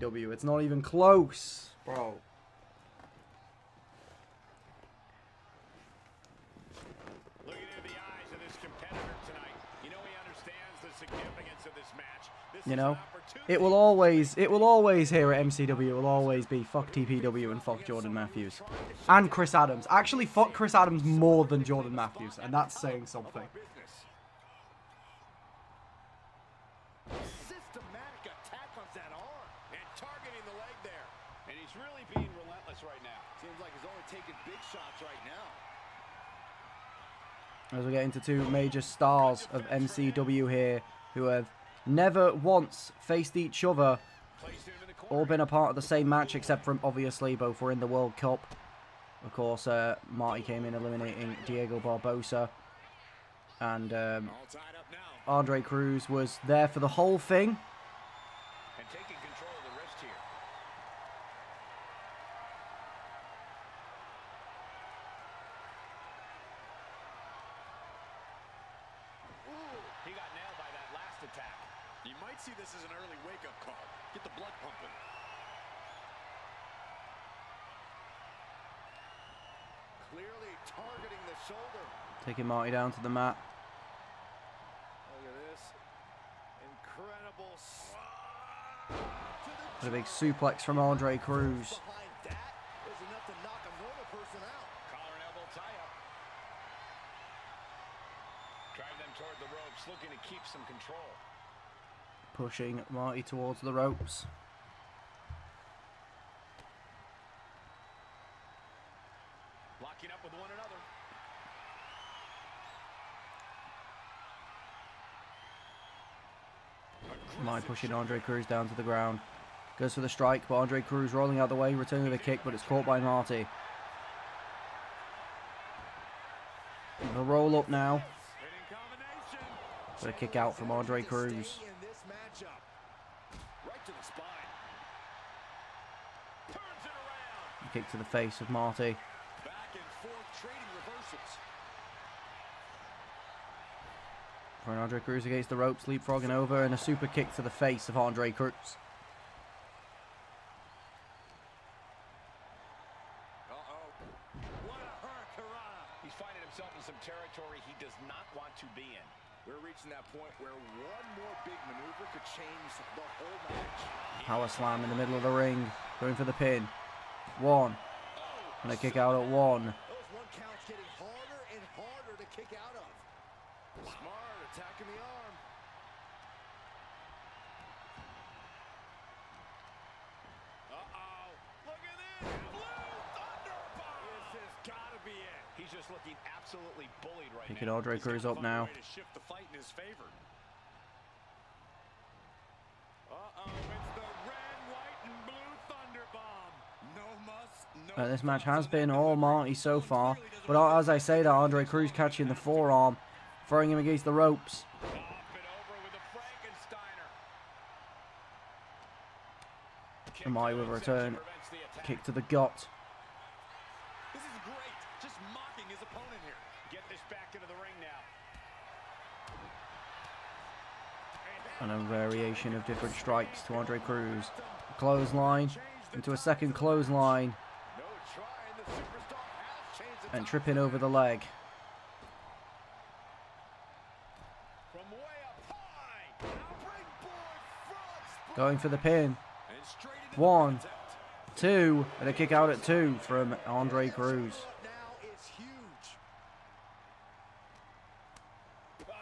MCW. It's not even close, bro. Looking into the eyes of this competitor tonight, you know he understands the significance of this match. You know, it will always here at MCW, it will always be fuck TPW and fuck Jordan Matthews. And Chris Adams. Actually, fuck Chris Adams more than Jordan Matthews, and that's saying something. Systematic attack on that arm and targeting the leg there. And he's really being relentless right now. Seems like he's only taking big shots right now. As we get into two major stars of MCW here, who have never once faced each other, all been a part of the same match, except for obviously both were in the World Cup. Of course, Marty came in eliminating Diego Barbosa, and Andre Cruz was there for the whole thing. And taking control of the wrist here. Ooh, he got nailed by that last attack. You might see this as an early wake-up call. Get the blood pumping. Clearly targeting the shoulder. Taking Marty down to the mat. Look at this. Incredible. A big suplex from Andre Cruz. Behind that is enough to knock a normal person out. Collar and elbow tie-up. Drive them toward the ropes, looking to keep some control. Pushing Marty towards the ropes. Locking up with one another. Marty pushing Andre Cruz down to the ground. Goes for the strike, but Andre Cruz rolling out the way, returning the kick, but it's caught by Marty. The roll up now. But a kick out from Andre Cruz. A kick to the face of Marty. And Andre Cruz against the ropes, leapfrogging over, and a super kick to the face of Andre Cruz. He's finding himself in some territory he does not want to be in. We're reaching that point where one more big maneuver could change the whole match. Power slam in the middle of the ring, going for the pin. One. And a kick out at one. Those one counts getting harder and harder to kick out of. Smart, attacking the arm. Uh-oh. Look at this. Blue Thunderbomb. This has got to be it. He's just looking absolutely bullied right Picking now. Andre Cruz up now. To shift the fight in his favor. Uh-oh. It's the red, white, and blue Thunderbomb. No muss, no This match has been all Marty so far, but as I say that, Andre Cruz catching the forearm, throwing him against the ropes. Off and over with a Frankensteiner. And Marty with a return. Kick to the gut. This is great. Just mocking his opponent here. Get this back into the ring now. And a variation of different strikes to Andre Cruz. Clothesline into a second clothesline. No trying. The superstar has changed the And tripping over the leg. from way up high. Springboard front Going for the pin. and straight into One, the contact. two, and a kick out at two from Andre Cruz. Now is huge. Oh, we got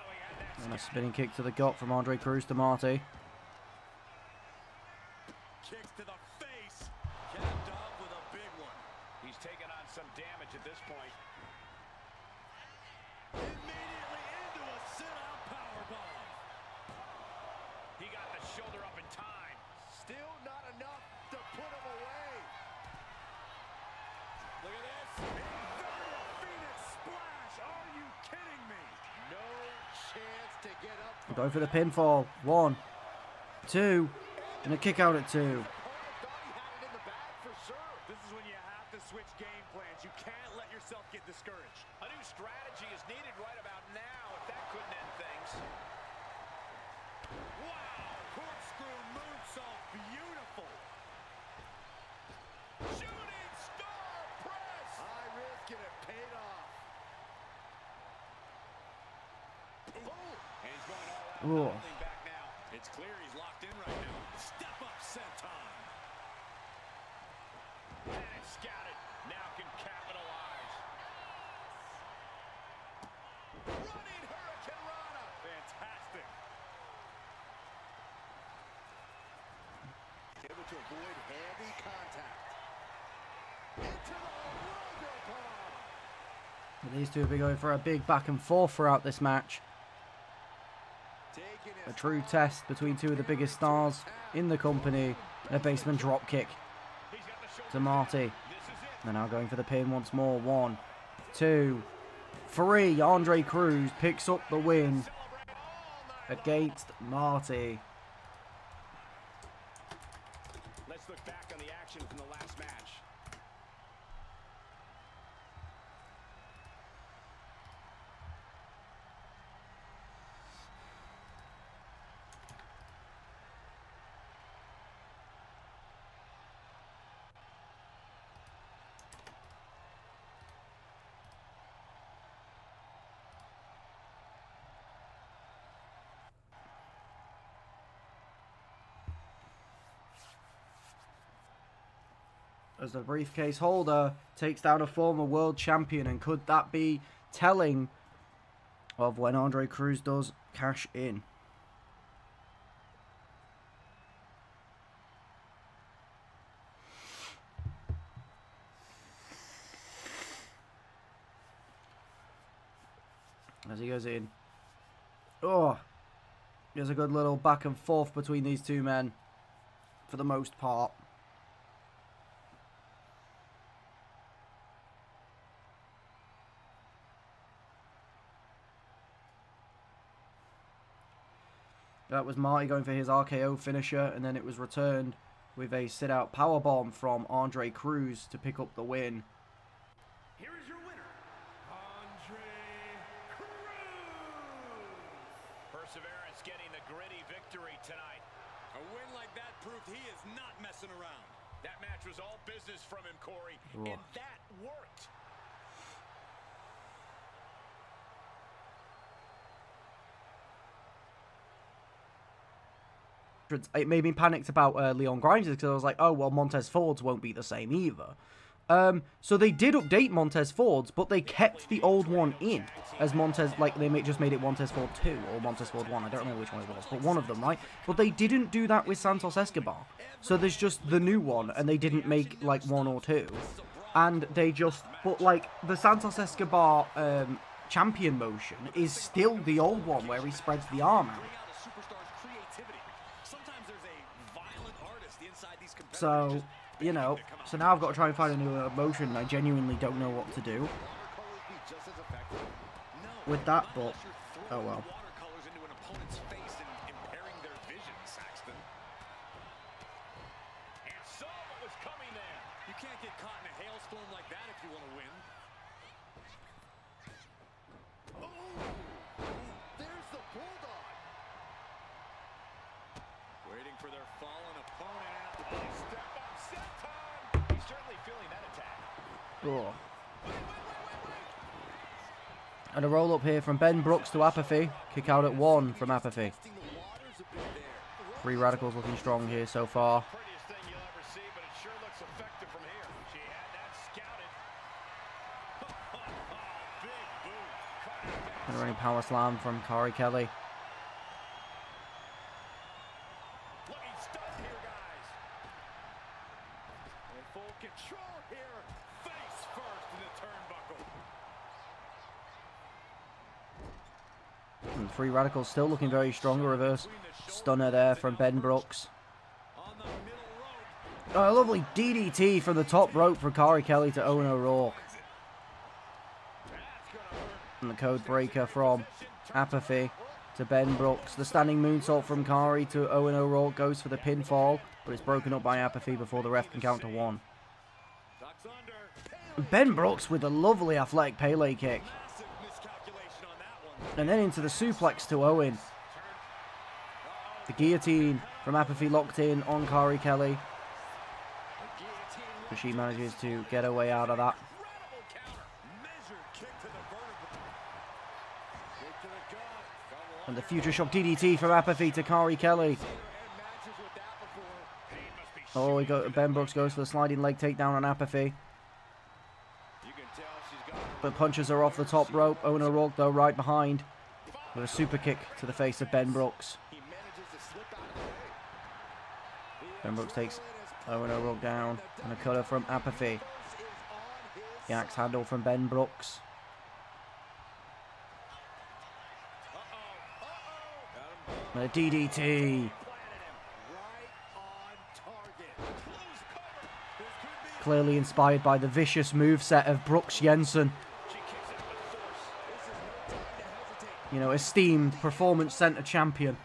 that And a spinning kick to the gut from Andre Cruz to Marty. kicks to the face. Capped off with a big one. He's taking on some damage at this point. Immediately into a sit-out powerbomb. He got the shoulder up in time. Still not enough to put him away. Look at this. Inverted Phoenix splash. Are you kidding me? No chance to get up. Going for the pinfall. One, two, and a kick out at two. Thought he had it in the bag for sure. This is when you have to switch game plans. You can't let yourself get discouraged. A new strategy is needed right about now if that couldn't end things. Wow! Corkscrew moonsault, beautiful. Ooh. It's clear he's locked in right now. Step up senton. And scouted. Now can capitalize. Running Hurricane Rana. Fantastic. Able to avoid heavy contact. Into the rope bomb. These two have been going for a big back and forth throughout this match. A true test between two of the biggest stars in the company. A basement drop kick to Marty. They're now going for the pin once more. 1, 2, 3. Andre Cruz picks up the win against Marty. Let's look back on the action from the last match. As the briefcase holder takes down a former world champion, and could that be telling of when Andre Cruz does cash in? As he goes in. Oh, there's a good little back and forth between these two men for the most part. That was Marty going for his RKO finisher, and then it was returned with a sit-out powerbomb from Andre Cruz to pick up the win. Here is your winner, Andre Cruz. Perseverance getting the gritty victory tonight. A win like that proved he is not messing around. That match was all business from him, Corey, and that worked. It made me panicked about Leon Grimes because I was like, oh, well, Montez Ford's won't be the same either. So they did update Montez Ford's, but they kept the old one in as Montez, like they just made it Montez Ford 2 or Montez Ford 1. I don't remember which one it was, but one of them, right? But they didn't do that with Santos Escobar. So there's just the new one, and they didn't make like 1 or 2. And they just, but like the Santos Escobar champion motion is still the old one where he spreads the arm out. So, you know, so now I've got to try and find a new motion, and I genuinely don't know what to do with that, but oh well. You can't get caught in a hailstorm like that if you want to win. Oh, there's the bulldog. Waiting for their fallen opponent. Step up, set time. He's certainly feeling that attack. Oh. And a roll up here from Ben Brooks to Apathy. Kick out at 1 from Apathy. 3 Radicals looking strong here so far. And a running power slam from Corey Kelly. Looking stunned here, guys. In full control here. Face first in the turnbuckle. And 3 Radicals still looking very strong. A reverse stunner there from Ben Brooks. Oh, a lovely DDT from the top rope for Corey Kelly to Owen O'Rourke. And the code breaker from Apathy to Ben Brooks. The standing moonsault from Kari to Owen O'Rourke goes for the pinfall, but it's broken up by Apathy before the ref can count to 1. Ben Brooks with a lovely athletic Pele kick. And then into the suplex to Owen. The guillotine from Apathy locked in on Kari Kelly. But she manages to get her way out of that. And the Future Shock DDT from Apathy to Kari Kelly. Oh, Ben Brooks goes for the sliding leg takedown on Apathy. But punches her off the top rope. Owen O'Rourke, though, right behind. With a super kick to the face of Ben Brooks. Ben Brooks takes Owen O'Rourke down. And a cutter from Apathy. The axe handle from Ben Brooks. And a DDT. Clearly inspired by the vicious moveset of Brooks Jensen. You know, esteemed Performance Center champion.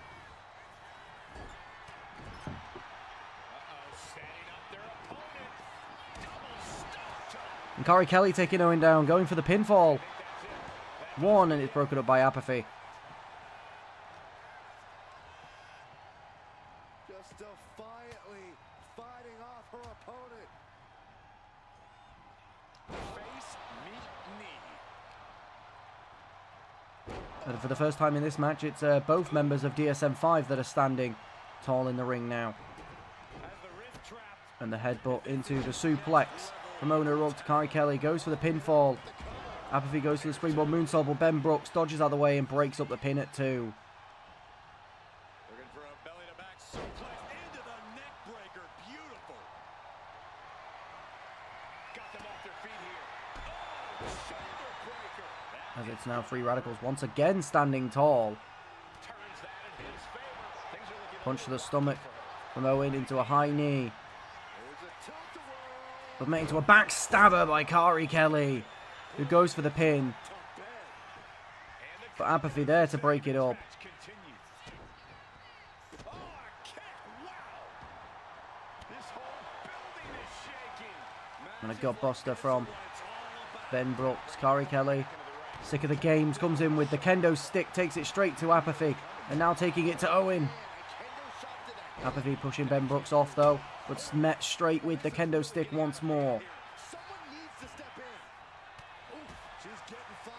And Kari Kelly taking Owen down, going for the pinfall. One, and it's broken up by Apathy. Just defiantly fighting off her opponent. Face, meet, knee. And for the first time in this match, it's both members of DSM-5 that are standing tall in the ring now. And the headbutt into the suplex from Owen O'Rourke to Kari Kelly. Goes for the pinfall. Apathy goes for the springboard moonsault, but Ben Brooks dodges out of the way and breaks up the pin at 2. Looking for a belly-to-back suplex into the neck breaker. Beautiful. Got them off their feet here. Oh, shoulder breaker. As it's now Free Radicals once again standing tall. Turns that in his favor. Things are looking Punch to the stomach from Owen into a high knee. But made into a backstabber by Kari Kelly, who goes for the pin. But Apathy there to break it up. And a gutbuster from Ben Brooks. Kari Kelly, sick of the games, comes in with the kendo stick, takes it straight to Apathy, and now taking it to Owen. Apathy pushing Ben Brooks off though, but met straight with the kendo stick once more.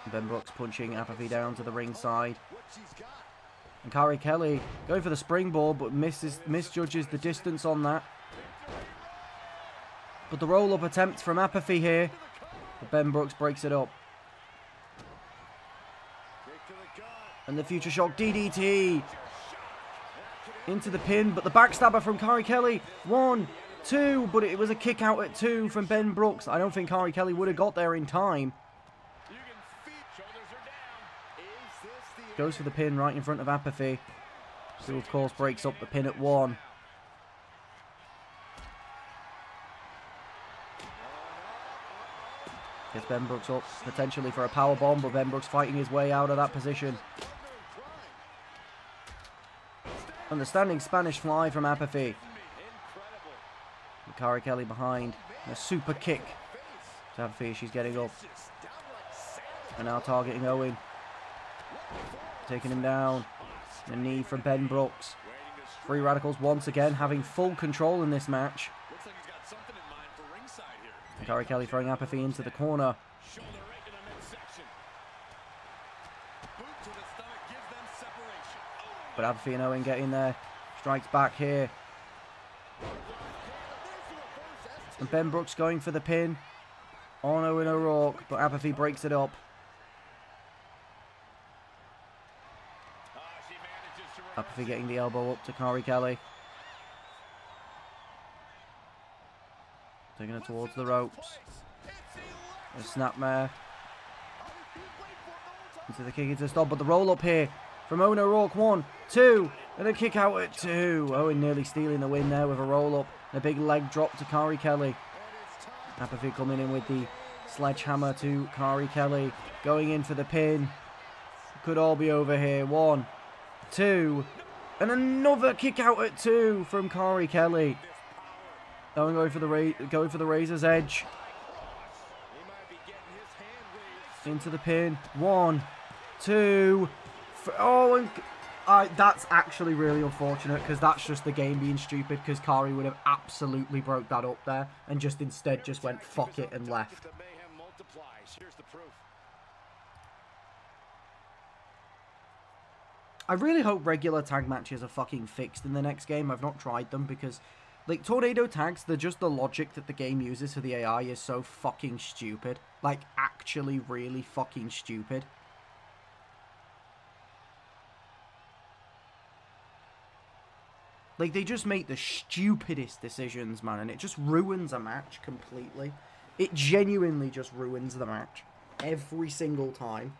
Ben Brooks punching Apathy down to the ringside. And Kari Kelly going for the springboard, but misjudges the distance on that. But the roll-up attempt from Apathy here, but Ben Brooks breaks it up. And the Future Shock DDT into the pin, but the backstabber from Kari Kelly. 1, 2, but it was a kick out at 2 from Ben Brooks. I don't think Kari Kelly would have got there in time. Goes for the pin right in front of Apathy, who of course breaks up the pin at 1. Gets Ben Brooks up potentially for a power bomb, but Ben Brooks fighting his way out of that position. And the standing Spanish fly from Apathy. Kari Kelly behind. And a super kick to Apathy. She's getting up. And now targeting Owen. Taking him down. A knee from Ben Brooks. Free Radicals once again having full control in this match. Kari Kelly throwing Apathy into the corner. But Apathy and Owen get in there. Strikes back here. And Ben Brooks going for the pin on Owen O'Rourke, but Apathy breaks it up. Apathy getting the elbow up to Kari Kelly. Taking it towards the ropes. A snapmare. Into the kick into the stop, but the roll up here from Owen O'Rourke. 1, 2, and a kick out at 2. Owen nearly stealing the win there with a roll up. And a big leg drop to Kari Kelly. Apathy coming in with the sledgehammer to Kari Kelly. Going in for the pin. Could all be over here. 1, 2, and another kick out at 2 from Kari Kelly. Owen going for the razor's edge. Into the pin. 1, 2. Oh, and that's actually really unfortunate, because that's just the game being stupid, because Kari would have absolutely broke that up there and just instead just went fuck it and left. I really hope regular tag matches are fucking fixed in the next game. I've not tried them because, like, tornado tags, they're just the logic that the game uses for the AI is so fucking stupid. Like, actually really fucking stupid. Like, they just make the stupidest decisions, man, and it just ruins a match completely. It genuinely just ruins the match. Every single time.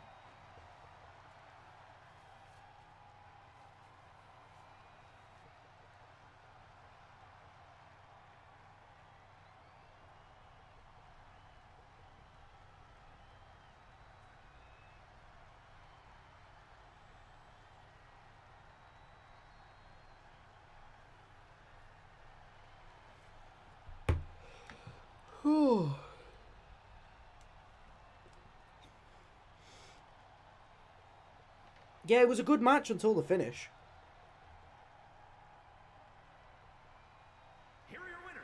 Yeah, it was a good match until the finish. Here are your winners.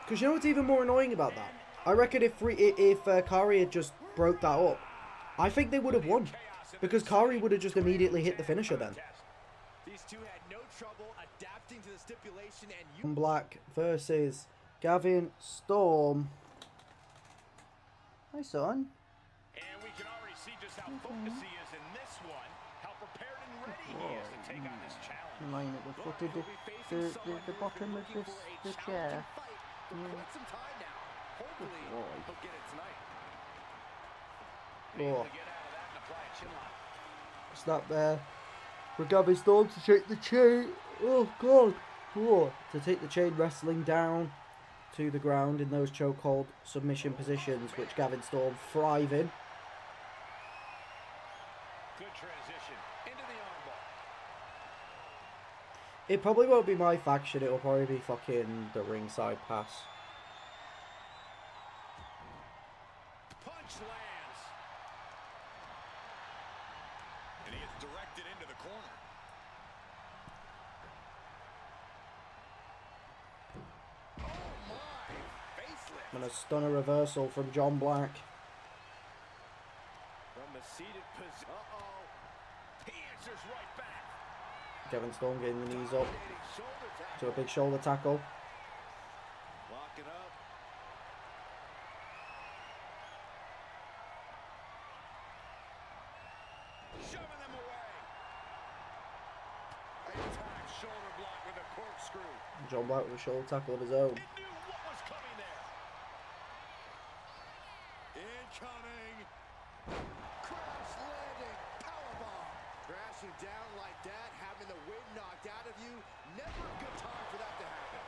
Because you know what's even more annoying about that? I reckon if Kari had just broke that up, I think they would have won. Because Kari would have just immediately hit the finisher then. These two had no trouble adapting to the stipulation and Black versus Gavin Storm. Hi, son. And we can already see just how focused he is in this one, how prepared and ready he is to take on this challenge. Lying at the foot of the bottom of the chair. quite some time now. Hopefully, he'll get it tonight. Able Oh. to get out of that and apply a chin lock. Snap there for Gavin Storm to take the chain. Oh, God. Oh. To take the chain wrestling down to the ground in those chokehold submission positions, which Gavin Storm thrive in. Good transition into the armbar. It probably won't be my faction, it'll probably be fucking the ringside pass. Punch lands. And he gets directed into the corner. Oh my! Facelift. And a stunner reversal from John Black. From the seated position. Uh-oh. He answers right back. Gavin Storm getting the knees up Dominating shoulder tap. to a big shoulder tackle. Lock it up. Shoving them away. Attack shoulder block with a corkscrew. John Black with a shoulder tackle of his own. He knew what was coming there. Incoming. Crash landing. Powerbomb. Crashing down like that, having the wind knocked out of you. Never a good time for that to happen.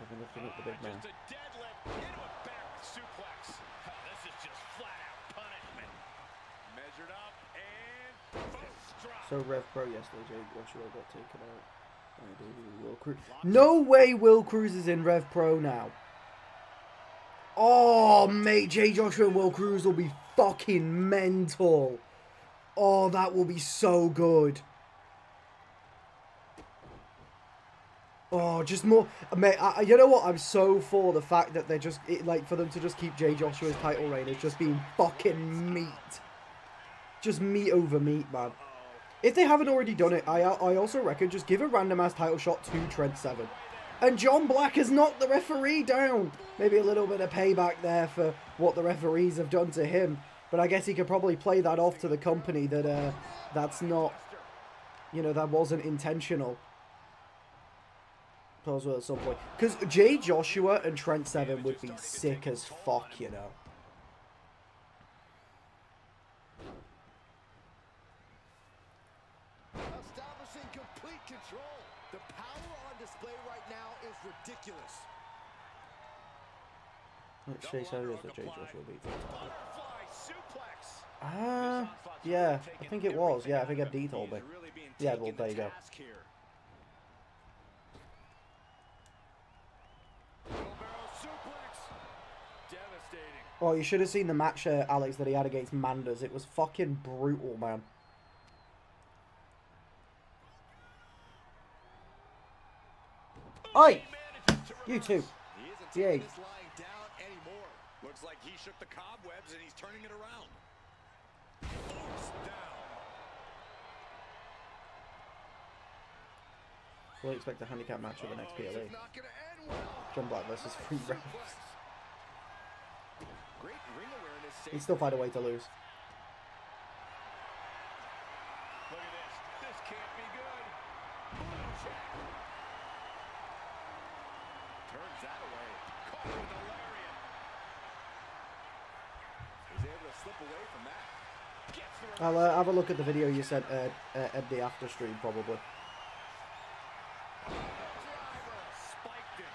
Having lifting up the big man. Just a deadlift into a back suplex. Oh, this is just flat out punishment. Measured up and boom, drop. So Rev Pro yesterday, Jay Joshua got taken out. Will Cruz. No way Will Cruz is in Rev Pro now. Oh, mate, Jay Joshua and Will Cruz will be fucking mental. Oh, that will be so good. Oh, just more, mate. You know what? I'm so for the fact that they're just like for them to just keep Jay Joshua's title reign as just being fucking meat, just meat over meat, man. If they haven't already done it, I also reckon just give a random ass title shot to Trent Seven, and John Black has knocked the referee down. Maybe a little bit of payback there for what the referees have done to him, but I guess he could probably play that off to the company that that's not, you know, that wasn't intentional. At some point, because Jay Joshua and Trent Seven would be sick as fuck, you know. Establishing complete control. The power on display right now is ridiculous. Let's Chase Elliott that Jay Joshua beat for the title. Butterfly suplex. Yeah, I think it was. Yeah, I think MD told me. Yeah, well, there you go. Oh, you should have seen the match, Alex, that he had against Manders. It was fucking brutal, man. Oi! You too. He isn't Yay. taking this lying down anymore. he shook the cobwebs and he's turning it around. Force down. We'll expect a handicap match for the next PLA. This is not gonna end well. John Black versus Free Refs. Great ring awareness. He'd still find a way to lose. Look at this. This can't be good. Blue check. Turns that away. Caught with a lariat. He's able to slip away from that. Gets the I'll have a look at the video you sent at the after stream, probably. driver. Spiked him.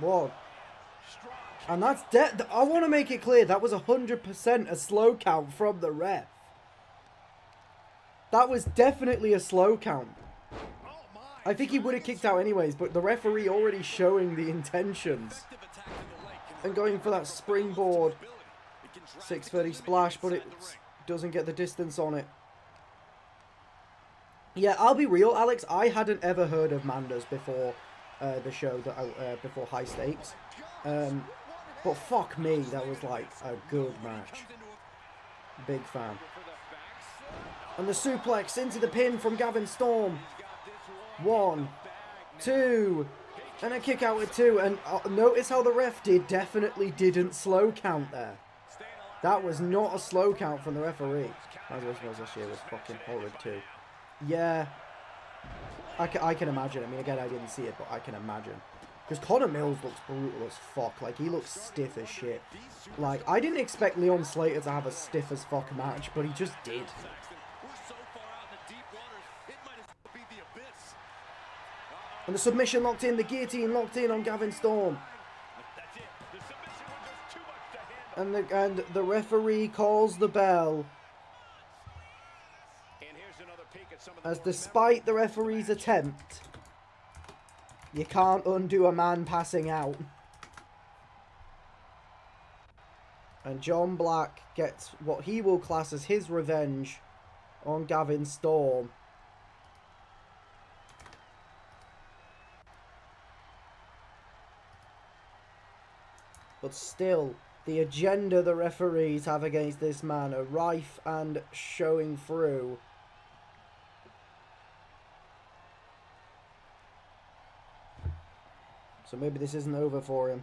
Whoa. Strong. And that's dead. I want to make it clear, that was 100% a slow count from the ref. That was definitely a slow count. Oh my. I think he would have kicked out anyways, but the referee already showing the intentions. Effective attack to the leg can And going for that springboard It can drastically 630 limit splash, but it inside the ring. doesn't get the distance on it. Yeah, I'll be real, Alex. I hadn't ever heard of Manders before the show, before High Stakes. But fuck me, that was like a good match. Big fan. And the suplex into the pin from Gavin Storm. 1, 2, and a kick out with 2. And notice how the ref definitely didn't slow count there. That was not a slow count from the referee. I suppose this year was fucking horrid too. Yeah, I can imagine. I mean, again, I didn't see it, but I can imagine. Because Connor Mills looks brutal as fuck. Like, he looks stiff as shit. Like, I didn't expect Leon Slater to have a stiff as fuck match, but he just did. We're so far out in the deep waters, it might as well be the abyss. And the submission locked in, the guillotine locked in on Gavin Storm. That's it. The submission was just too much to handle. And the referee calls the bell. And here's another peek at some of the As more despite the referee's attempt, you can't undo a man passing out. And John Black gets what he will class as his revenge on Gavin Storm. But still, the agenda the referees have against this man are rife and showing through. So maybe this isn't over for him.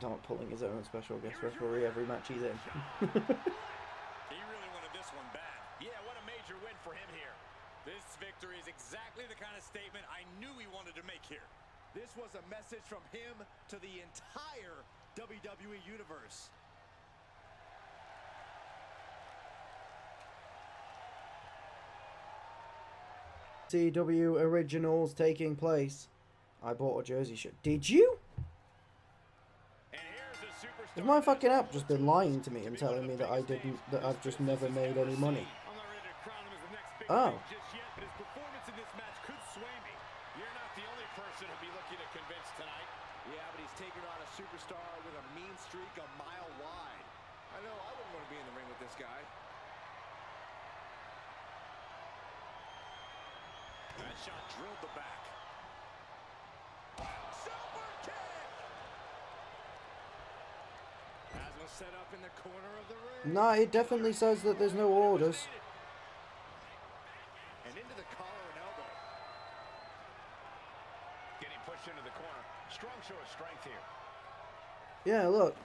Not pulling his own special guest referee every match he's in. He really wanted this one bad. Yeah, what a major win for him here. This victory is exactly the kind of statement I knew he wanted to make here. This was a message from him to the entire WWE Universe. MCW Originals taking place. I bought a jersey shirt. Did you? And here's a superstar. Has my fucking app just been lying to me and telling me that I didn't, that I've just never made any money? I'm not ready to crown him as the next big Oh. thing just yet, but his performance in this match could sway me. You're not the only person to be looking to convince tonight. Yeah, but he's taking on a superstar with a mean streak a mile wide. I know I wouldn't want to be in the ring with this guy. That shot drilled the back. Super kick! As was set up in the corner of the ring. No, it definitely says that there's no orders. And into the collar and elbow. Getting pushed into the corner. Strong show of strength here. Yeah, look.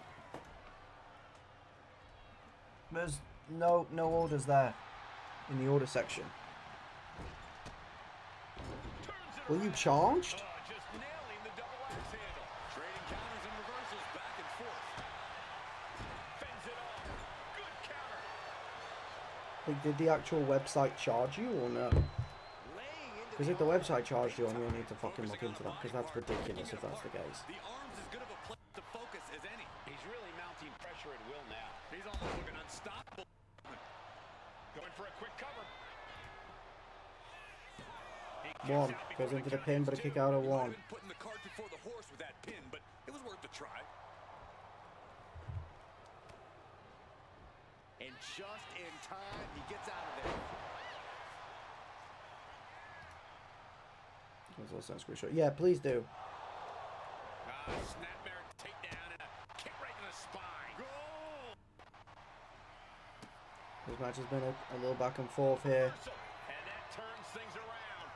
There's no orders there in the order section. Were you charged? Just nailing the double axe handle. Trading counters and reversals back and forth. Fends it off. Good counter. Like, did the actual website charge you or no? Laying into Because if the website charged you, I'm going to need to fucking look into that, because that's ridiculous if that's the case. The arm's as good of a place to focus as any. He's really mounting pressure at will now. He's almost looking unstoppable. Going for a quick cover. He One. kicks out Goes because into the the pin, but a count kick is two. out of He might one. have been putting the cart before the horse with that pin, but it was worth a try. And just in time, he gets out of there. There's also a screenshot. Yeah, please do. Snapmare takedown and a kick right in the spine. Goal! This match has been a little back and forth here. And that turns things around.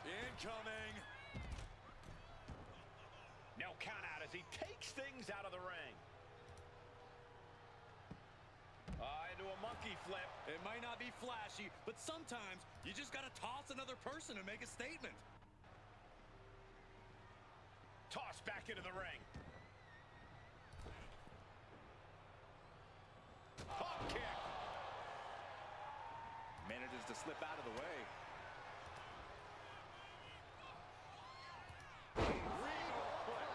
Incoming. No count out as he takes things out of the ring. Into a monkey flip. It might not be flashy, but sometimes you just gotta toss another person and make a statement. Toss back into the ring. Hop kick. Manages to slip out of the way.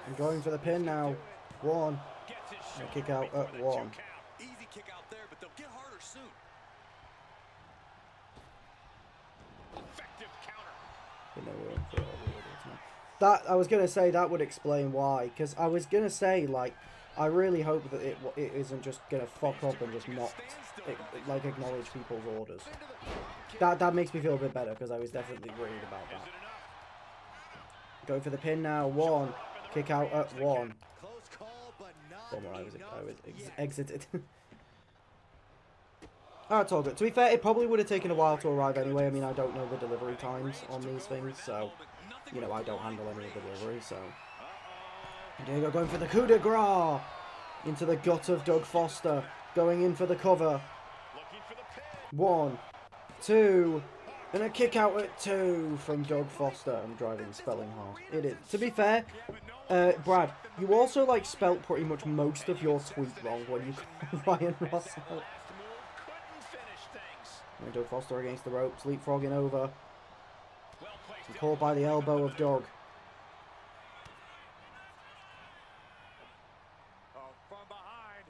I'm going for the pin now. 1. Gets his And shoulder kick out before at the 1. 2 count. Easy kick out there, but they'll get harder soon. Effective counter. You know, we're in for all the orders now. That, I was going to say, that would explain why. Because I was going to say, like, I really hope that it isn't just going to fuck up and just not, like, acknowledge people's orders. That makes me feel a bit better, because I was definitely worried about that. Go for the pin now. 1. Kick out at 1. Close call, but not Bummer, I was yet. exited. Alright, it's all good. To be fair, it probably would have taken a while to arrive anyway. I mean, I don't know the delivery times on these things, so, you know, I don't handle any of the delivery, so. Diego going for the coup de grace into the gut of Doug Foster, going in for the cover. 1, 2, and a kick out at 2 from Doug Foster. I'm driving spelling hard. It is. To be fair, Brad, you also like spelt pretty much most of your tweet wrong when you call Ryan Ross out. And Doug Foster against the ropes, leapfrogging over. And caught by the elbow of Doug. From behind.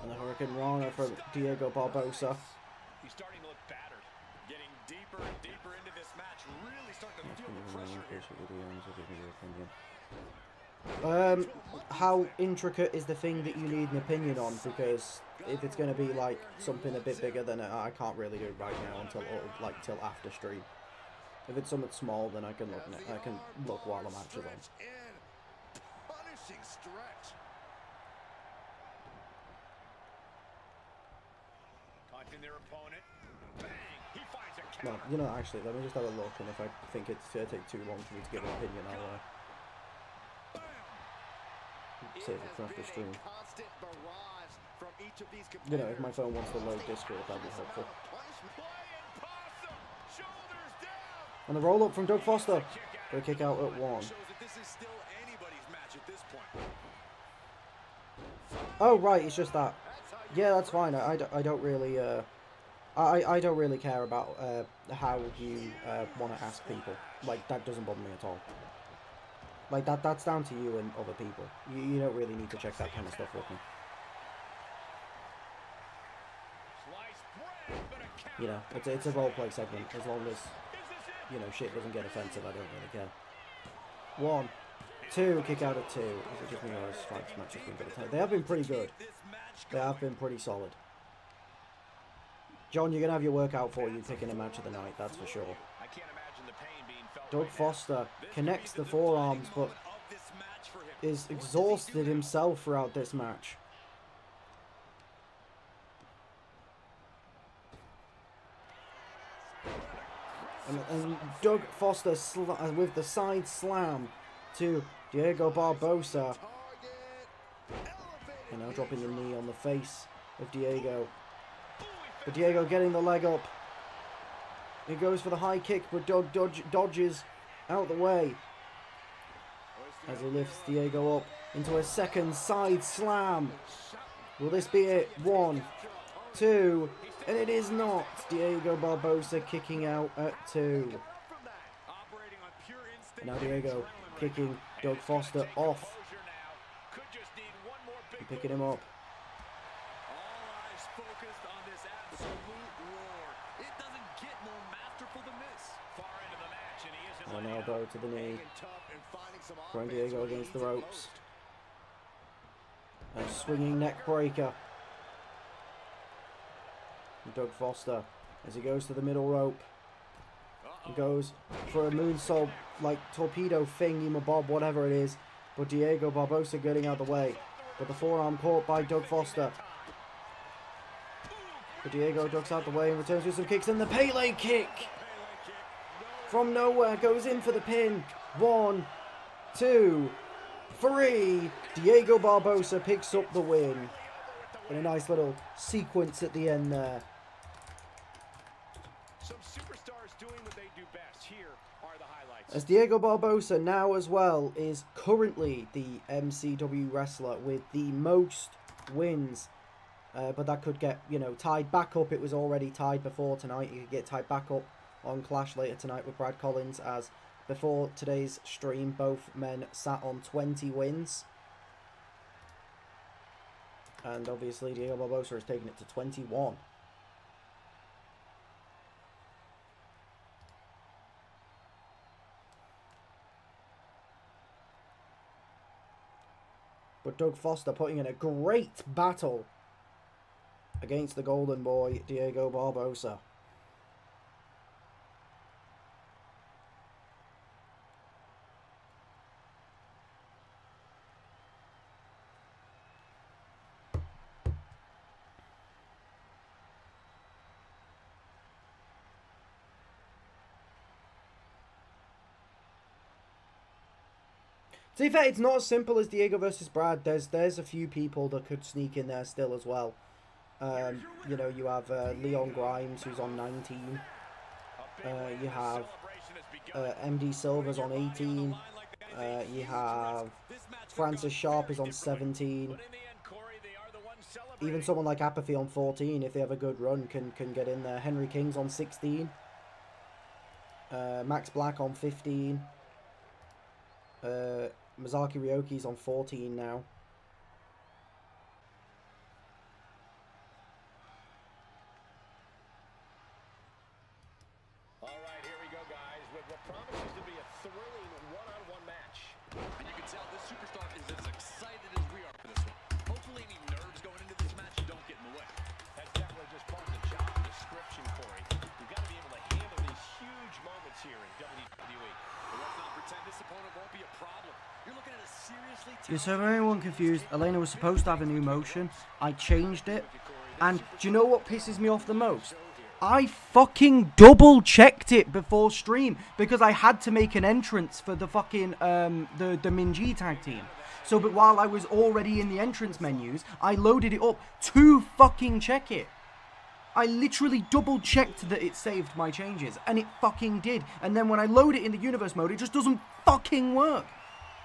And the Hurricane Rana from Diego Barbosa. He's starting to look battered. Getting deeper and deeper into this match. Really starting to feel the pressure here. How intricate is the thing that you need an opinion on? Because if it's going to be like something a bit bigger, then I can't really do it right now until till after stream. If it's something small, then I can look while the match is on. Punishing stretch. Taunting their opponent. Bang! He finds a No, counter. you know, actually, let me just have a look, and if I think it's going to take too long for me to give an opinion, I'll save it for after stream. Constant barrage from each of these You know, if my phone wants to load Discord, that'd be helpful. Shoulders down. And the roll up from Doug Foster for a kick out at 1. Shows that this is still anybody's match at this point. Oh right, it's just that. Yeah, that's fine. I don't really I don't really care about how you want to ask people. Like, that doesn't bother me at all. Like, that's down to you and other people. You don't really need to check that kind of stuff with me. You know, it's a roleplay segment. As long as, you know, shit doesn't get offensive, I don't really care. 1, 2, kick out at 2. Is it just me or has Spike's match has been good? They have been pretty good. They have been pretty solid. John, you're going to have your work out for you picking a match of the night, that's for sure. I can't imagine the pain being felt. Doug Foster connects the forearms, but is exhausted himself throughout this match. And Doug Foster with the side slam to Diego Barbosa. And now dropping the knee on the face of Diego. But Diego getting the leg up. He goes for the high kick, but Doug dodges out the way. As he lifts Diego up into a second side slam. Will this be it? 1, 2, and it is not. Diego Barbosa kicking out at 2. And now Diego kicking Doug Foster off. And picking him up. An elbow to the knee. Throwing Diego against the ropes. A swinging neck breaker. Doug Foster, as he goes to the middle rope, he goes for a moonsault, like torpedo thingy-mabob, whatever it is. But Diego Barbosa getting out of the way. But the forearm caught by Doug Foster. But Diego ducks out the way and returns with some kicks. And the Pele kick from nowhere goes in for the pin. 1, 2, 3. Diego Barbosa picks up the win. And a nice little sequence at the end there. Some superstars doing what they do best. Here are the highlights. As Diego Barbosa now as well is currently the MCW wrestler with the most wins. But that could get, you know, tied back up. It was already tied before tonight. You could get tied back up on Clash later tonight with Brad Collins, as before today's stream, both men sat on 20 wins. And obviously Diego Barbosa has taken it to 21. But Doug Foster putting in a great battle against the Golden Boy, Diego Barbosa. To be fair, it's not as simple as Diego versus Brad. There's a few people that could sneak in there still as well. You know, you have Leon Grimes, who's on 19. You have MD Silva's on 18. You have Francis Sharp is on 17. Even someone like Apathy on 14, if they have a good run, can get in there. Henry King's on 16. Max Black on 15. Mazaki Ryoki's on 14 now. All right, here we go, guys, with what promises to be a thrilling one-on-one match. And you can tell this superstar is as excited as we are for this one. Hopefully any nerves going into this match don't get in the way. That's definitely just part of the job description, Corey. You've got to be able to handle these huge moments here in WWE. But let's not pretend this opponent won't be a problem. You're looking at a seriously Yeah, so for anyone confused, Elena was supposed to have a new motion. I changed it. And do you know what pisses me off the most? I fucking double checked it before stream because I had to make an entrance for the fucking the Minji tag team. So but while I was already in the entrance menus, I loaded it up to fucking check it. I literally double checked that it saved my changes, and it fucking did. And then when I load it in the universe mode, it just doesn't fucking work.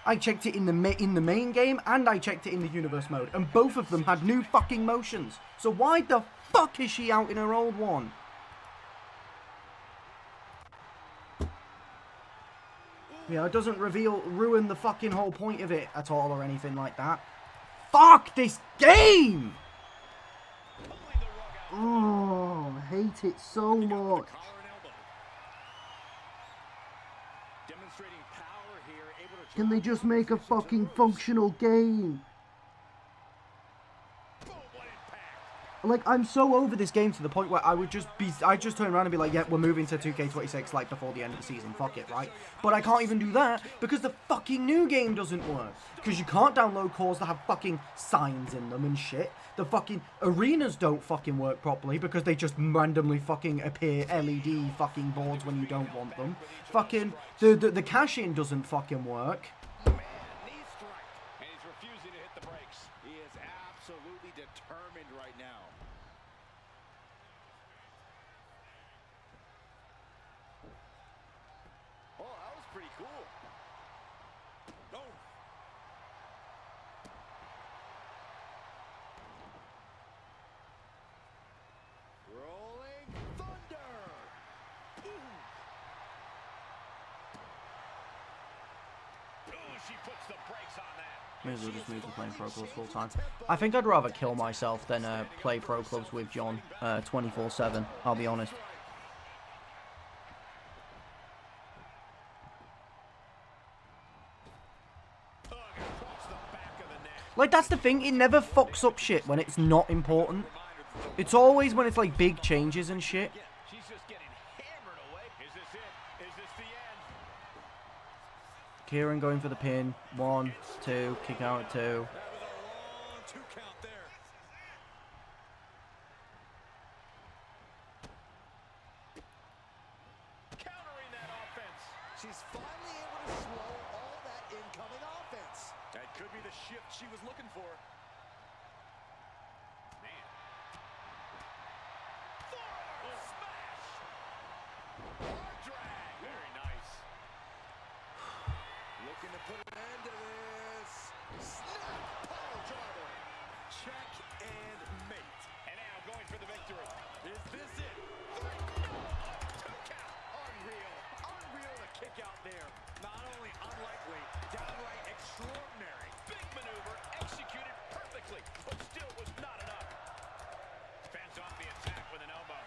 I checked it in the main game, and I checked it in the universe mode, and both of them had new fucking motions. So why the fuck is she out in her old one? Yeah, it doesn't ruin the fucking whole point of it at all or anything like that. Fuck this game! Oh, I hate it so much. Can they just make a fucking functional game? Like, I'm so over this game to the point where I just turn around and be like, yeah, we're moving to 2K26 like before the end of the season, fuck it, right? But I can't even do that because the fucking new game doesn't work. Because you can't download cores that have fucking signs in them and shit. The fucking arenas don't fucking work properly because they just randomly fucking appear LED fucking boards when you don't want them. Fucking, the cash-in doesn't fucking work. May as well just move to playing Pro Clubs full time. I think I'd rather kill myself than play Pro Clubs with John 24/7, I'll be honest. Like, that's the thing, it never fucks up shit when it's not important. It's always when it's like big changes and shit. She's just getting hammered away. Is this it? Is this the end? Kieran going for the pin. 1, 2, kick out at 2. That was a long 2 count there. Countering that offense. She's finally able to slow all that incoming offense. That could be the shift she was looking for. Man. Forward smash. Hard drag. Very nice. Looking to put an end to this. Snap power driver. Check and mate. And now going for the victory. Is this it? 2 count. Unreal. Unreal to kick out there. Not only unlikely, downright extraordinary. Big maneuver executed perfectly, but still was not enough. Fans off the attack with an elbow.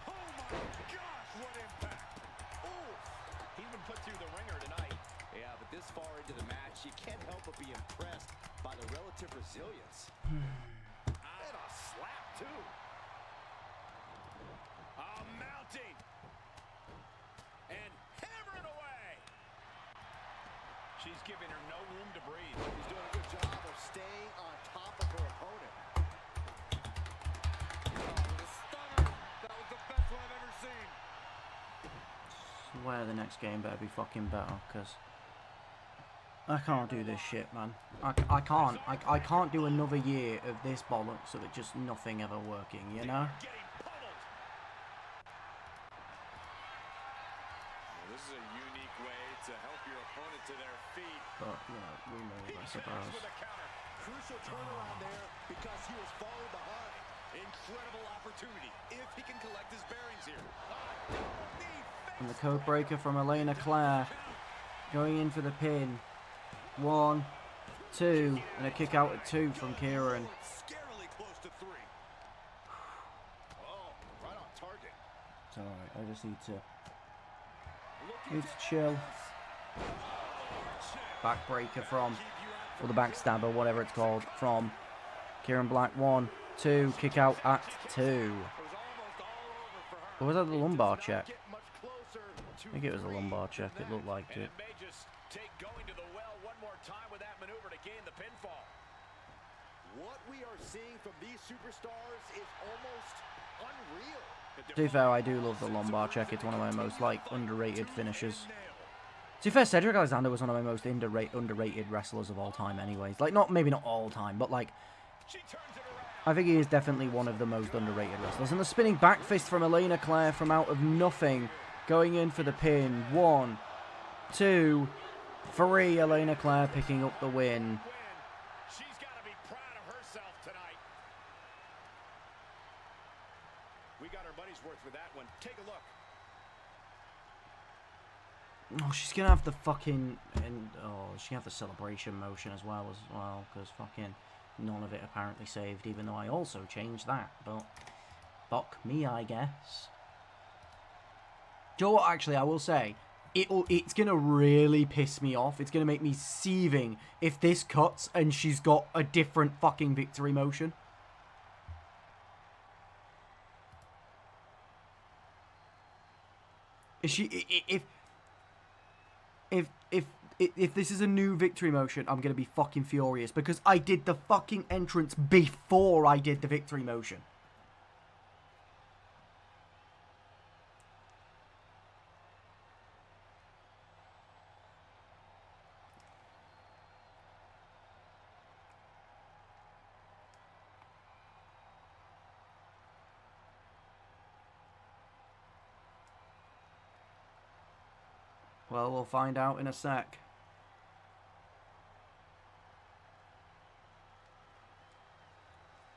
Oh my gosh, what impact. Ooh. He's been put through the ringer tonight. Yeah, but this far into the match, you can't help but be impressed by the relative resilience. And a slap, too. Mounting. And hammering away. She's giving her no room to breathe. She's doing a good job of staying on top of her opponent. The stunner. That was the best one I've ever seen. Swear the next game better be fucking better, because I can't do this shit, man. I can't. I can't do another year of this bollocks so that just nothing ever working, you know? Getting pummeled. Well, this is a unique way to help your opponent to their feet. But, you know, we move, I Connects suppose. with a counter. Crucial turnaround there because he was falling behind. Incredible opportunity if he can collect his bearings here. And the code breaker from Elena Claire going in for the pin. 1, 2, and a kick out at 2 from Kieran. Scarily close to 3. Oh, right on target. It's alright, I just need to chill. Backbreaker from, or the backstabber, whatever it's called, from Kieran Black. 1, 2, kick out at 2. Or was that the lumbar check? I think it was a lumbar check, it looked like And it. it may just take going to the well one more time with that maneuver to gain the pinfall. What we are seeing from these superstars is almost unreal. To be fair, I do love the lumbar check. It's one of my most, like, underrated finishers. To be fair, Cedric Alexander was one of my most underrated wrestlers of all time anyways. Like, maybe not all time, but, like, She turns it around. I think he is definitely one of the most underrated wrestlers. And the spinning back fist from Elena Claire from out of nothing. Going in for the pin. 1, 2, 3. Elena Claire picking up the win. She's got to be proud of herself tonight. We got our money's worth with that one. Take a look. Oh, she's going to have the fucking... she's going to have the celebration motion as well, because fucking none of it apparently saved, even though I also changed that. But fuck me, I guess. Do you know what, actually, I will say, it's going to really piss me off. It's going to make me seething if this cuts and she's got a different fucking victory motion. Is she... If this is a new victory motion, I'm going to be fucking furious, because I did the fucking entrance before I did the victory motion. Well, we'll find out in a sec.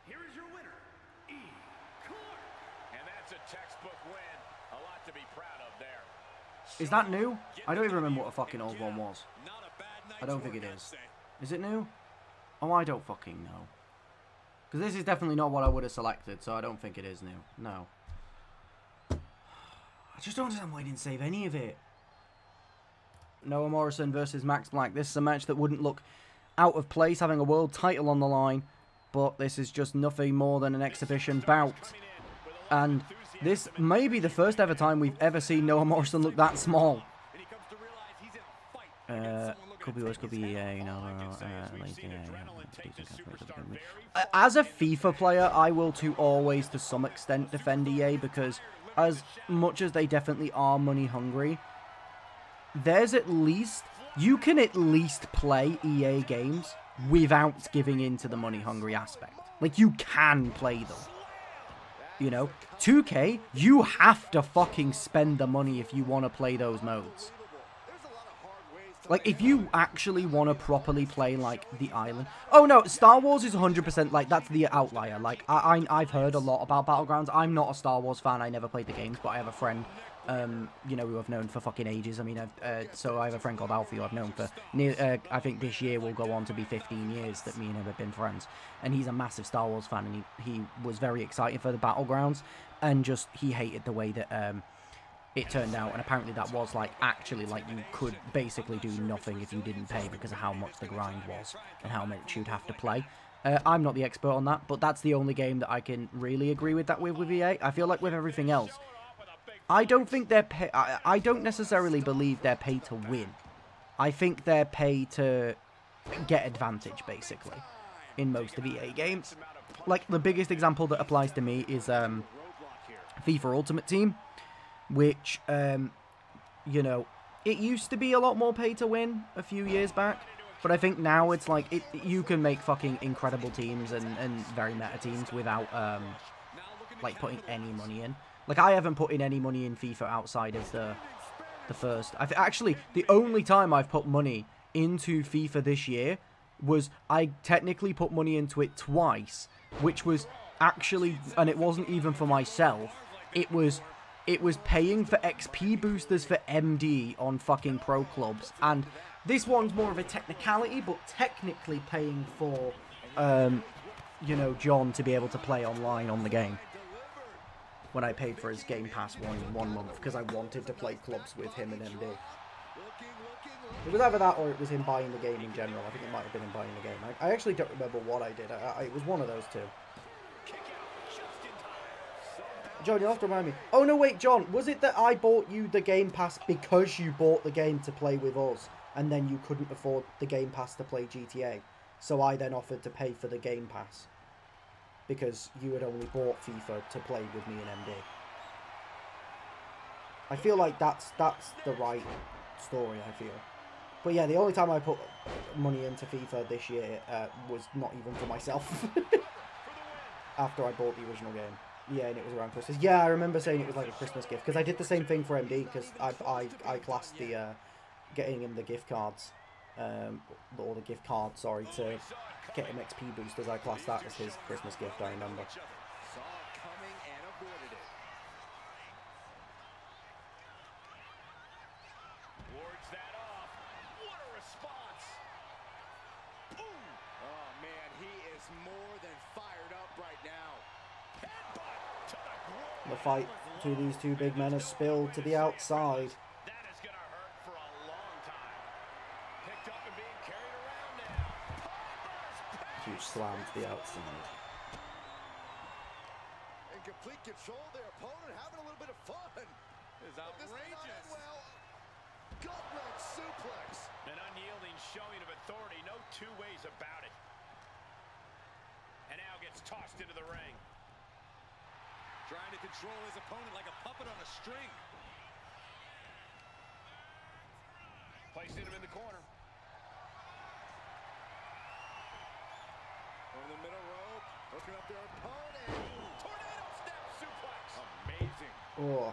Here is your winner, Clark. And that's a textbook win. A lot to be proud of there. Is that new? I don't even remember what a fucking old one was. Not a bad night's I don't think work, it I'd is. say. Is it new? Oh, I don't fucking know. Because this is definitely not what I would have selected, so I don't think it is new. No. I just don't understand why I didn't save any of it. Noah Morrison versus Max Black. This is a match that wouldn't look out of place, having a world title on the line. but this is just nothing more than an exhibition bout. And this may be the first ever time we've ever seen Noah Morrison look that small. Could be worse, could be EA, you know. As a FIFA player, I will always, to some extent, defend EA, because as much as they definitely are money hungry, you can at least play EA games without giving in to the money hungry aspect. Like, you can play them. You know, 2K, you have to fucking spend the money if you want to play those modes. Like, if you actually want to properly play, like, the island... Oh, no, Star Wars is 100%, like, that's the outlier. Like, I've heard a lot about Battlegrounds. I'm not a Star Wars fan. I never played the games, but I have a friend, you know, who I've known for fucking ages. I mean, so I have a friend called Alfie who I've known for... I think this year will go on to be 15 years that me and him have been friends. And he's a massive Star Wars fan, and he was very excited for the Battlegrounds. And just, he hated the way that... it turned out, and apparently that was, like, actually, like, you could basically do nothing if you didn't pay because of how much the grind was and how much you'd have to play. I'm not the expert on that, but that's the only game that I can really agree with that with EA. I feel like with everything else, I don't think they're I don't necessarily believe they're paid to win. I think they're paid to get advantage, basically, in most of EA games. Like, the biggest example that applies to me is FIFA Ultimate Team, which, you know, it used to be a lot more pay to win a few years back, but I think now it's like, you can make fucking incredible teams and very meta teams without, like, putting any money in. Like, I haven't put in any money in FIFA outside of the first. Actually, the only time I've put money into FIFA this year was, I technically put money into it twice, which was actually, and it wasn't even for myself, it was paying for XP boosters for MD on fucking pro clubs. And this one's more of a technicality, but technically paying for, you know, John to be able to play online on the game. When I paid for his Game Pass one month, because I wanted to play clubs with him and MD. It was either that or it was him buying the game in general. I think it might have been him buying the game. I actually don't remember what I did. It was one of those two. John, you'll have to remind me. Oh, no, wait, John. Was it that I bought you the Game Pass because you bought the game to play with us, and then you couldn't afford the Game Pass to play GTA? So I then offered to pay for the Game Pass because you had only bought FIFA to play with me and MD. I feel like that's the right story, I feel. But yeah, the only time I put money into FIFA this year was not even for myself. After I bought the original game. Yeah, and it was around Christmas. Yeah, I remember saying it was like a Christmas gift, because I did the same thing for MD, because I classed the getting him the gift cards, or the gift card, sorry, to get him XP boosters. I classed that as his Christmas gift, I remember. The fight between these two big men has spilled to the outside. That is going to hurt for a long time. Picked up and being carried around now. Huge slam to the outside. In complete control, their opponent having a little bit of fun. It's outrageous. Well, gut-wrench suplex. An unyielding showing of authority, no two ways about it. And now gets tossed into the ring. Trying to control his opponent like a puppet on a string. Placing him in the corner. From the middle rope, hooking up their opponent. Tornado step suplex. Amazing. Oh.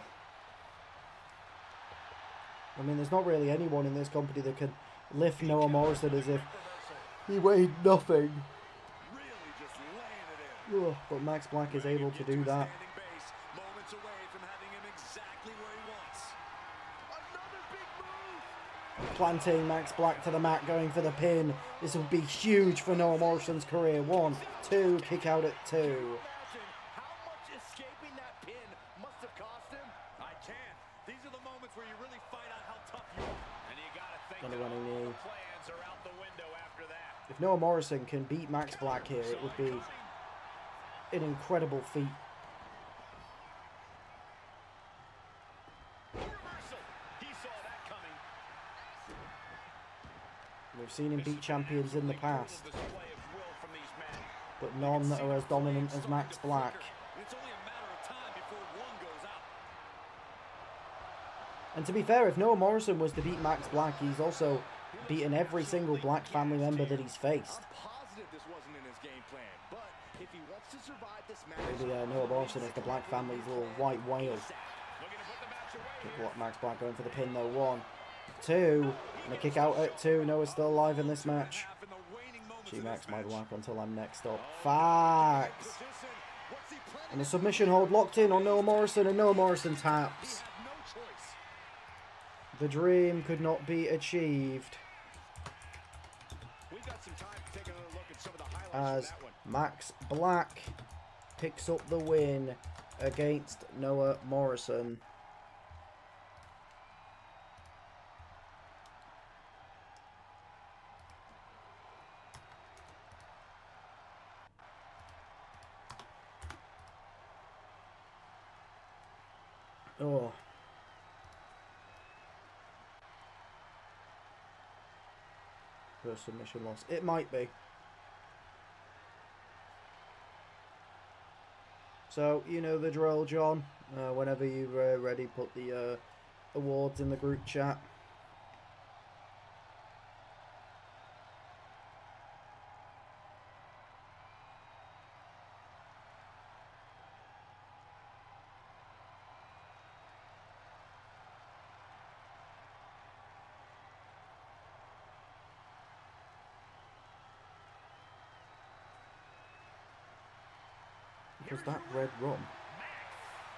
I mean, there's not really anyone in this company that can lift Noah Morrison as if he weighed nothing. Really just laying it in. Oh, but Max Black is able to do that. Moments away from having him exactly where he wants. Another big move. Planting Max Black to the mat, going for the pin. This will be huge for Noah Morrison's career. 1, 2, kick out at 2. Imagine how much escaping that pin must have cost him. I can. These are the moments where you really find out how tough you are. And you gotta think On that the running all knee. the plans are out the window after that. If Noah Morrison can beat Max Black here, it would be an incredible feat. Reversal. He saw that coming. We've seen him beat champions in the past, Display of will from these men. but none that are as dominant as Max Black. It's only a matter of time before one goes out. And to be fair, if Noah Morrison was to beat Max Black, he's also beaten every single Black family member that he's faced. I'm positive this wasn't in his game plan, but if he wants to survive this match, Maybe Noah Morrison is the Black family's little white whale. Looking to put the match away here. Max Black going for the pin though. 1, 2, and a kick out at 2. Noah's still alive in this match. Half in the waning moments of G-Max this my match. Black until I'm next up. Facts! position, what's he planning? And the submission hold locked in on Noah Morrison, and Noah Morrison taps. He had no choice. The dream could not be achieved We've got some time to take another look at some of the highlights as from that one. Max Black picks up the win against Noah Morrison. Oh. First submission loss. It might be. So, you know the drill, John. Whenever you're ready, put the awards in the group chat. Was that red rum?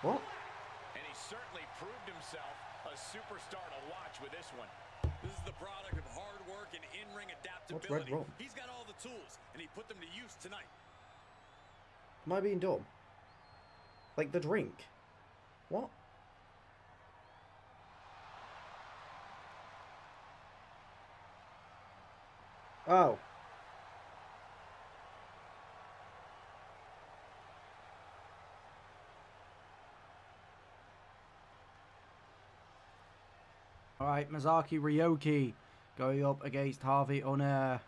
What? And he certainly proved himself a superstar to watch with this one. This is the product of hard work and in-ring What's red adaptability. rum? He's got all the tools, and he put them to use tonight. Am I being dumb? Like the drink? What? Oh. Alright, Masaki Ryoki going up against Harvey Onair.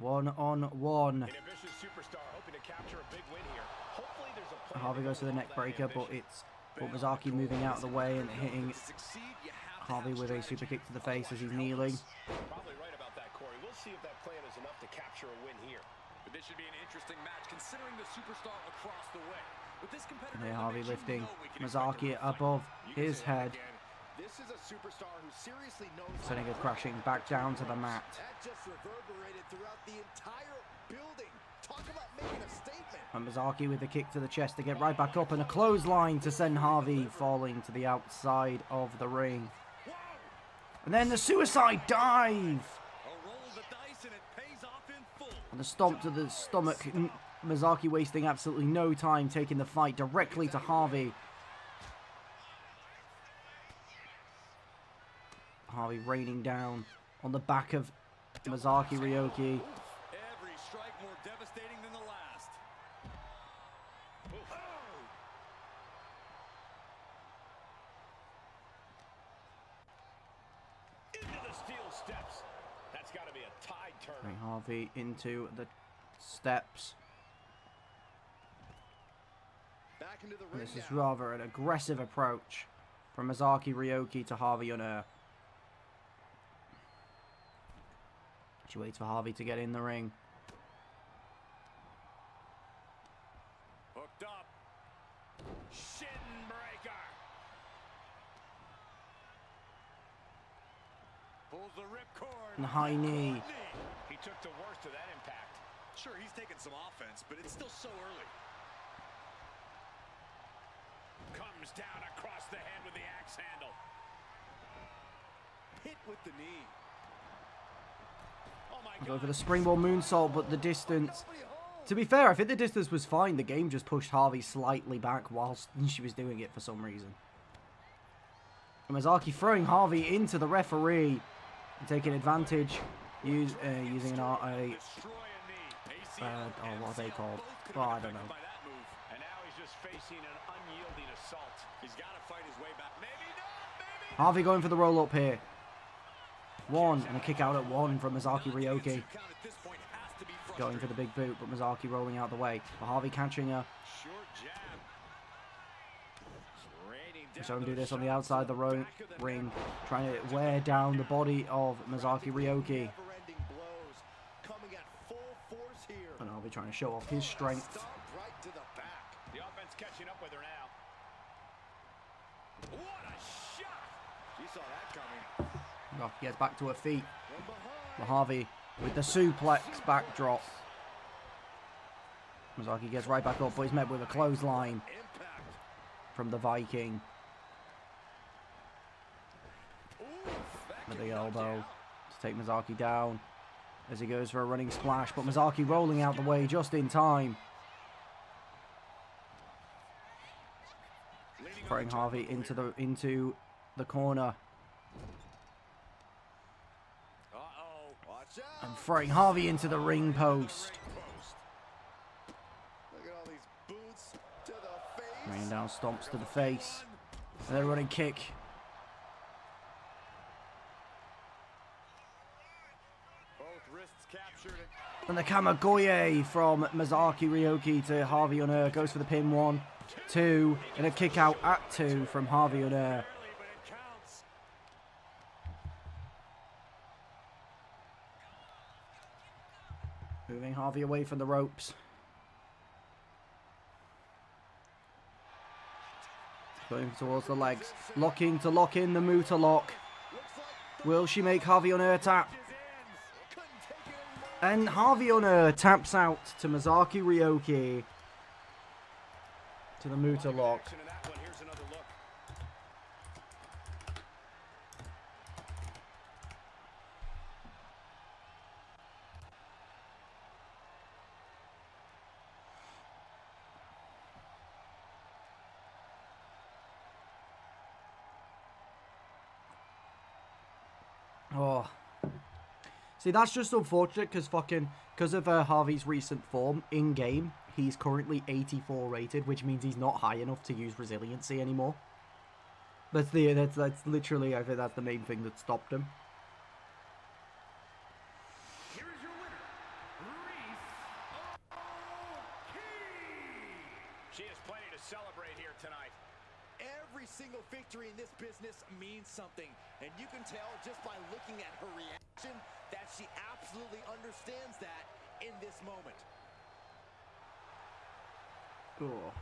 1-on-1. An ambitious superstar hoping to capture a big win here. Hopefully there's a plan Harvey to goes go for the along neck with that breaker, but ambition. it's Masaki moving out of the way and hitting To succeed, you have to Harvey have with a strategy. super kick to the face as he's Otherwise, you're kneeling. helpless. Probably right about that, Corey. We'll see if that plan is enough to capture a win here. But this should be an interesting match considering the superstar across the way. With this competitor And in here the Harvey mix, you lifting know we can expect a Masaki real fight. above You can his say that head, again. This is a superstar who seriously knows how sending to her crashing back down to the mat. That just reverberated throughout the entire building. Talk about making a statement. And Masaki with the kick to the chest to get right back up, and a clothesline to send Harvey falling to the outside of the ring. And then the suicide dive! A roll of the dice and it pays off in full. And the stomp to the stomach. Masaki wasting absolutely no time, taking the fight directly to Harvey. Harvey raining down on the back of Masaki Ryoki. Every strike more devastating than the last. Into the steel steps. That's got to be a tide turner. Bring Harvey into the steps. Back into the And ring this is now. rather an aggressive approach from Masaki Ryoki to Harvey Onair. She waits for Harvey to get in the ring. Hooked up. Shin breaker. Pulls the ripcord. And high knee. He took the worst of that impact. Sure, he's taking some offense, but it's still so early. Comes down across the head with the axe handle. Hit with the knee. Oh my Go God. for the springboard moonsault, but the distance Nobody home. To be fair, I think the distance was fine. The game just pushed Harvey slightly back whilst she was doing it for some reason. And Mizaki throwing Harvey into the referee and taking advantage, using what are they called? Oh, I don't know. And now he's just facing an unyielding assault. He's got to fight his way back. Maybe not, maybe. Harvey going for the roll up here. One, and a kick out at one from Mizaki Ryoki. Going for the big boot, but Mizaki rolling out the way. But Harvey catching her. We saw him do this on the outside of the ring, trying to wear down the body of Mizaki Ryoki. And Harvey trying to show off his strength. The offense catching up with her now. What a shot! She saw that coming. Oh, he gets back to her feet. But Harvey with the suplex backdrop. Mizaki gets right back up, but he's met with a clothesline from the Viking. With the elbow to take Mizaki down as he goes for a running splash, but Mizaki rolling out the way just in time. Throwing Harvey into the corner. And throwing Harvey into the ring post. Raining down stomps to the face. And then a running kick. And the Kamagoye from Mizaki Ryoki to Harvey Unner. Goes for the pin 1, 2, and a kick out at 2 from Harvey Unner. Moving Harvey away from the ropes. Going towards the legs. Locking to lock in the Muta lock. Will she make Harvey Unner tap? And Harvey Unner taps out to Mizaki Ryoki. To the Muta lock. Oh. See, that's just unfortunate because of Harvey's recent form in game. He's currently 84 rated, which means he's not high enough to use resiliency anymore. That's literally, I think that's the main thing that stopped him. Here is your winner, She has plenty to celebrate here tonight. Every single victory in this business means something, and you can tell just by looking at her reaction that she absolutely understands that in this moment. Cool.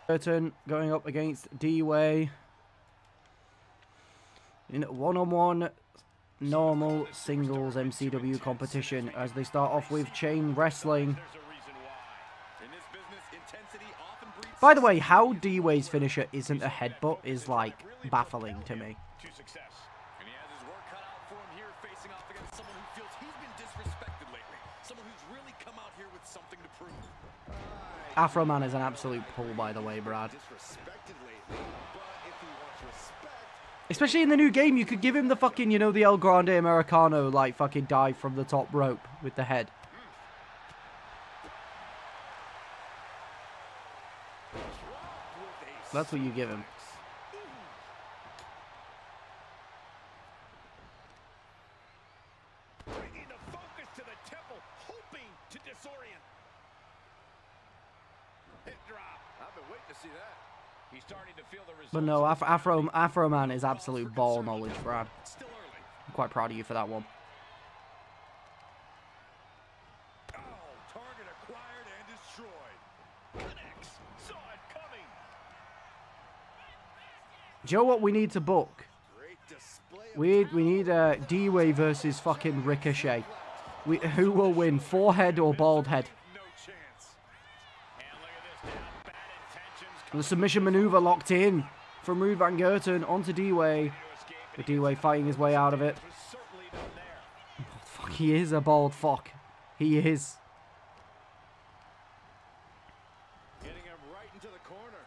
Burton going up against D-Way in one-on-one normal singles MCW competition as they start off with chain wrestling. By the way, how D-Way's finisher isn't a headbutt is like baffling to me. And he has his work cut out for him here, facing off against someone who feels he's been disrespected lately. Someone who's really come out here with something to prove. Afro Man is an absolute pull, by the way, Brad. Especially in the new game, you could give him the fucking, you know, the El Grande Americano, like, fucking dive from the top rope with the head. That's what you give him. Bringing the focus to the temple, hoping to disorient. Hip drop. I've been waiting to see that. He's starting to feel the results. But no, Afro Man is absolute ball knowledge, Brad. Still early. I'm quite proud of you for that one. Oh, target acquired and destroyed. Connects. Saw it coming. Do you know what we need to book? We need D-Way versus fucking Ricochet. Who will win, forehead or bald head? No chance. And look at this now. Bad intentions. The submission maneuver locked in. from Ruud van Gerten onto D-Way. But D-Way fighting his way out of it. Oh, fuck, he is a bald fuck. He is. Getting him right into the corner.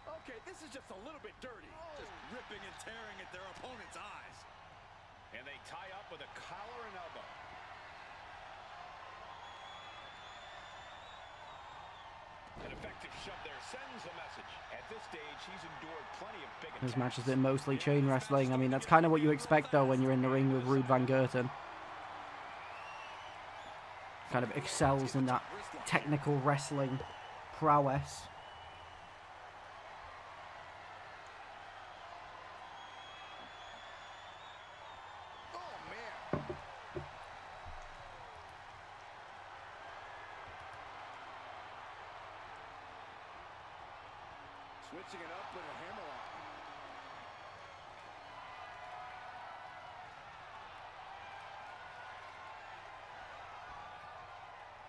Okay, this is just a little bit dirty. Just ripping and tearing at their opponent's eyes. And they tie up with a collar and elbow. An effective shove there sends a message. At this stage, he's endured plenty of big attacks. This match has been mostly chain wrestling. I mean, that's kind of what you expect, though, when you're in the ring with Ruud van Gerten. Kind of excels in that technical wrestling prowess. Oh, man. Switching it up with a hammerlock.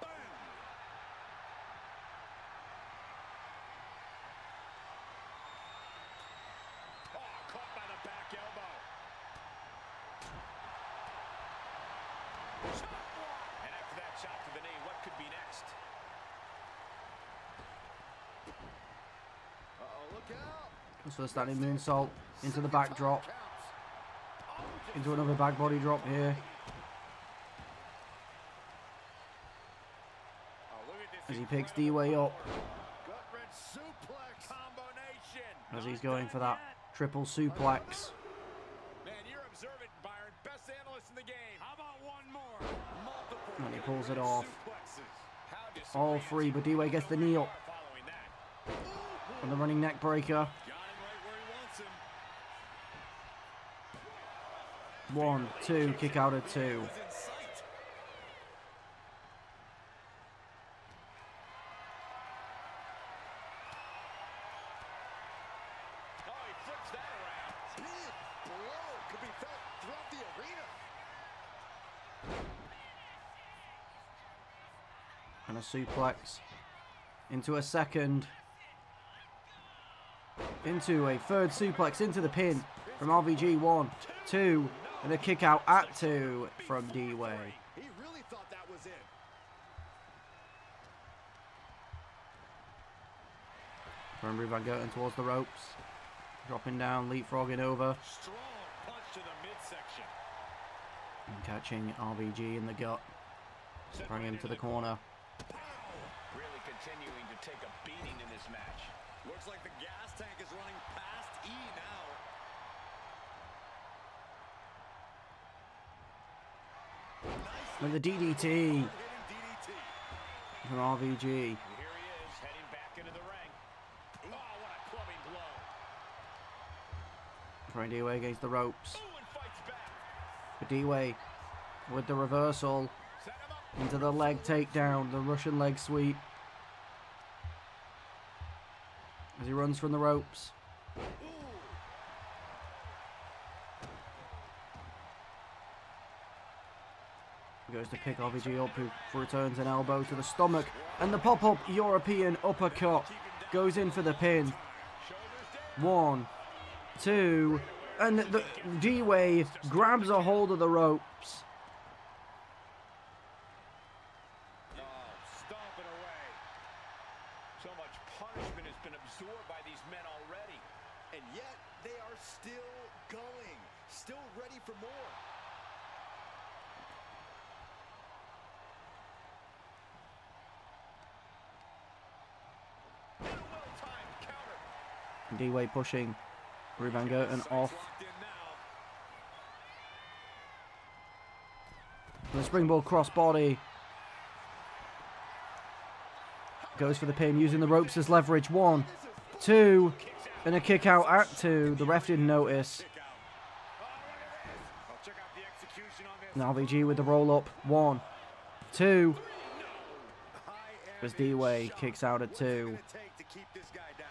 Bam! Oh, caught by the back elbow. Shot block. And after that shot to the knee, what could be next? Uh-oh, look out. So the standing moonsault into the backdrop. Counts. Into another back body drop here. Oh, look at this As he picks D-Way up. Gut-wrench suplex. combination. As he's going for that triple suplex. Man, you're observant, Byron. Best analyst in the game. How about one more? Multiple And he pulls it off. suplexes. How All disorienting three, but D-Way gets the knee up. following that. And the running neck breaker. Got him right where he wants him. 1, 2, kick out of 2. He was in sight. Oh, he flips that around. Big blow could be felt throughout the arena. And a suplex. Into a second. Into a third suplex. Into the pin from RVG. 1, 2. And a kick out at 2 from D-Way. He really thought that was it. From Ruud van Gerten towards the ropes. Dropping down, leapfrogging over. Strong punch to the midsection. And catching RVG in the gut. Throwing him to the corner. Really continuing to take a beating in this match. Looks like the gas tank is running past E now. And the DDT Hitting DDT. from RVG. Here he is, heading back into the ring. Oh, what a clubbing blow. Throwing D-Way against the ropes. Oh, and fights back. But D-Way with the reversal Set him up. into the leg takedown, the Russian leg sweep. As he runs from the ropes. Goes to pick RVG up, who returns an elbow to the stomach. And the pop-up European uppercut goes in for the pin. 1, 2, and the D-Way grabs a hold of the ropes. Oh, stomping away. So much punishment has been absorbed by these men already. And yet, they are still going. Still ready for more. And a well-timed counter. D-Way pushing Ruud van Gerten off. Locked in now. The springboard crossbody. Goes for the pin using the ropes as leverage. 1, 2, and a kick out at 2. The ref didn't notice. Kick out. Oh, look at this. I'll check out the execution on this. And RVG with the roll up. 1, 2. High As energy D-Way shot. kicks out at What's it 2. gonna take to keep this guy down?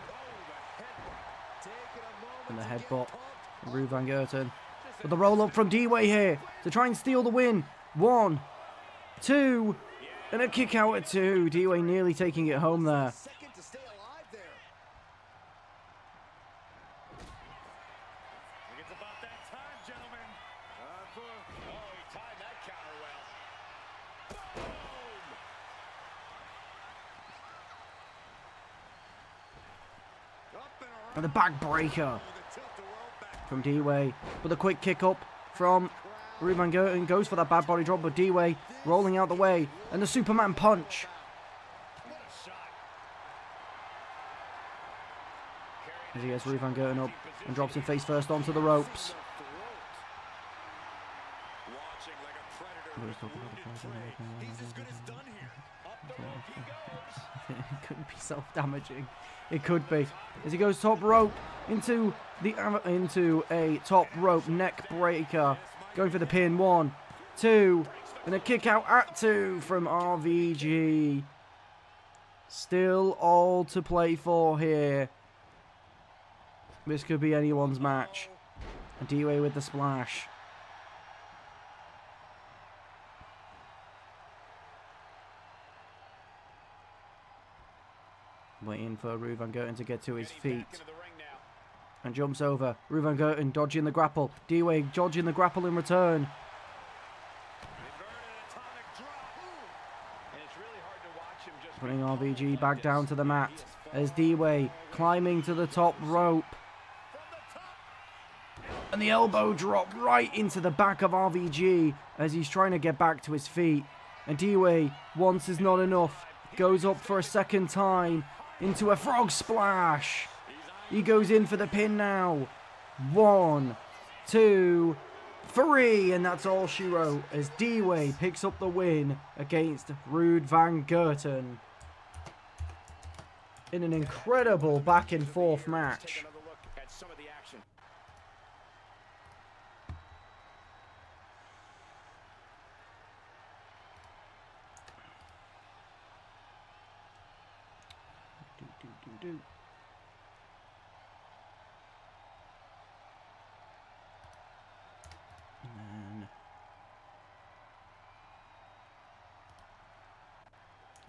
Oh, the headbutt. Taking a moment And the to get headbutt. pumped. Ruud van Gerten. But the roll up from D-Way here to try and steal the win. 1, 2. And a kick out at 2. D-Way nearly taking it home there. Second to stay alive there. I think it's about that time, gentlemen. Oh, he timed that counter well. Boom! And the backbreaker from D-Way. But the quick kick up from Ruud van Gerten goes for that bad body drop, but D-Way rolling out the way. And the Superman punch. What a shot. As he gets Ruud van Gerten up and drops him face first onto the ropes. Watching like a predator with wounded prey. He's as good as done here. Up the rope he goes. It could be self-damaging. It could be. As he goes top rope into a top rope neck breaker. Going for the pin. 1, 2. And a kick out at 2 from RVG. Still all to play for here. This could be anyone's match. And D-Way with the splash. Waiting for Ruud van Gerten to get to his feet. And jumps over. Ruud van Gerten dodging the grapple. D-Way dodging the grapple in return. Putting RVG back down to the mat. As D-Way climbing to the top rope. And the elbow drop right into the back of RVG as he's trying to get back to his feet. And D-Way, once is not enough, goes up for a second time into a frog splash. He goes in for the pin now. 1, 2, 3, and that's all she wrote as D-Way picks up the win against Ruud van Gerten in an incredible back and forth match.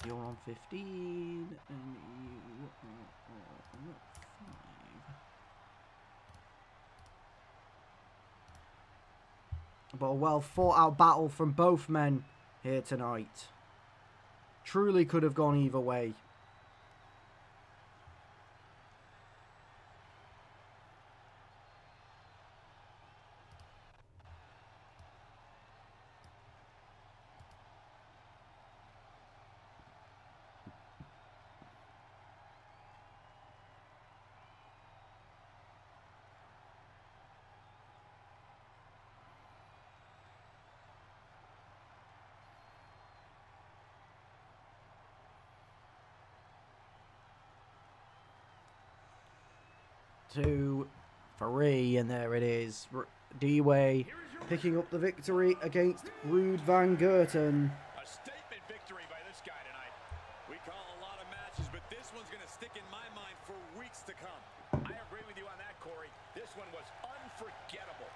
You're on 15, and you are on 5. But a well fought out battle from both men here tonight. Truly could have gone either way. Two, 3, and there it is. D-Way picking up the victory against Ruud van Gerten. A statement victory by this guy tonight. We call a lot of matches, but this one's going to stick in my mind for weeks to come. I agree with you on that, Corey. This one was unforgettable.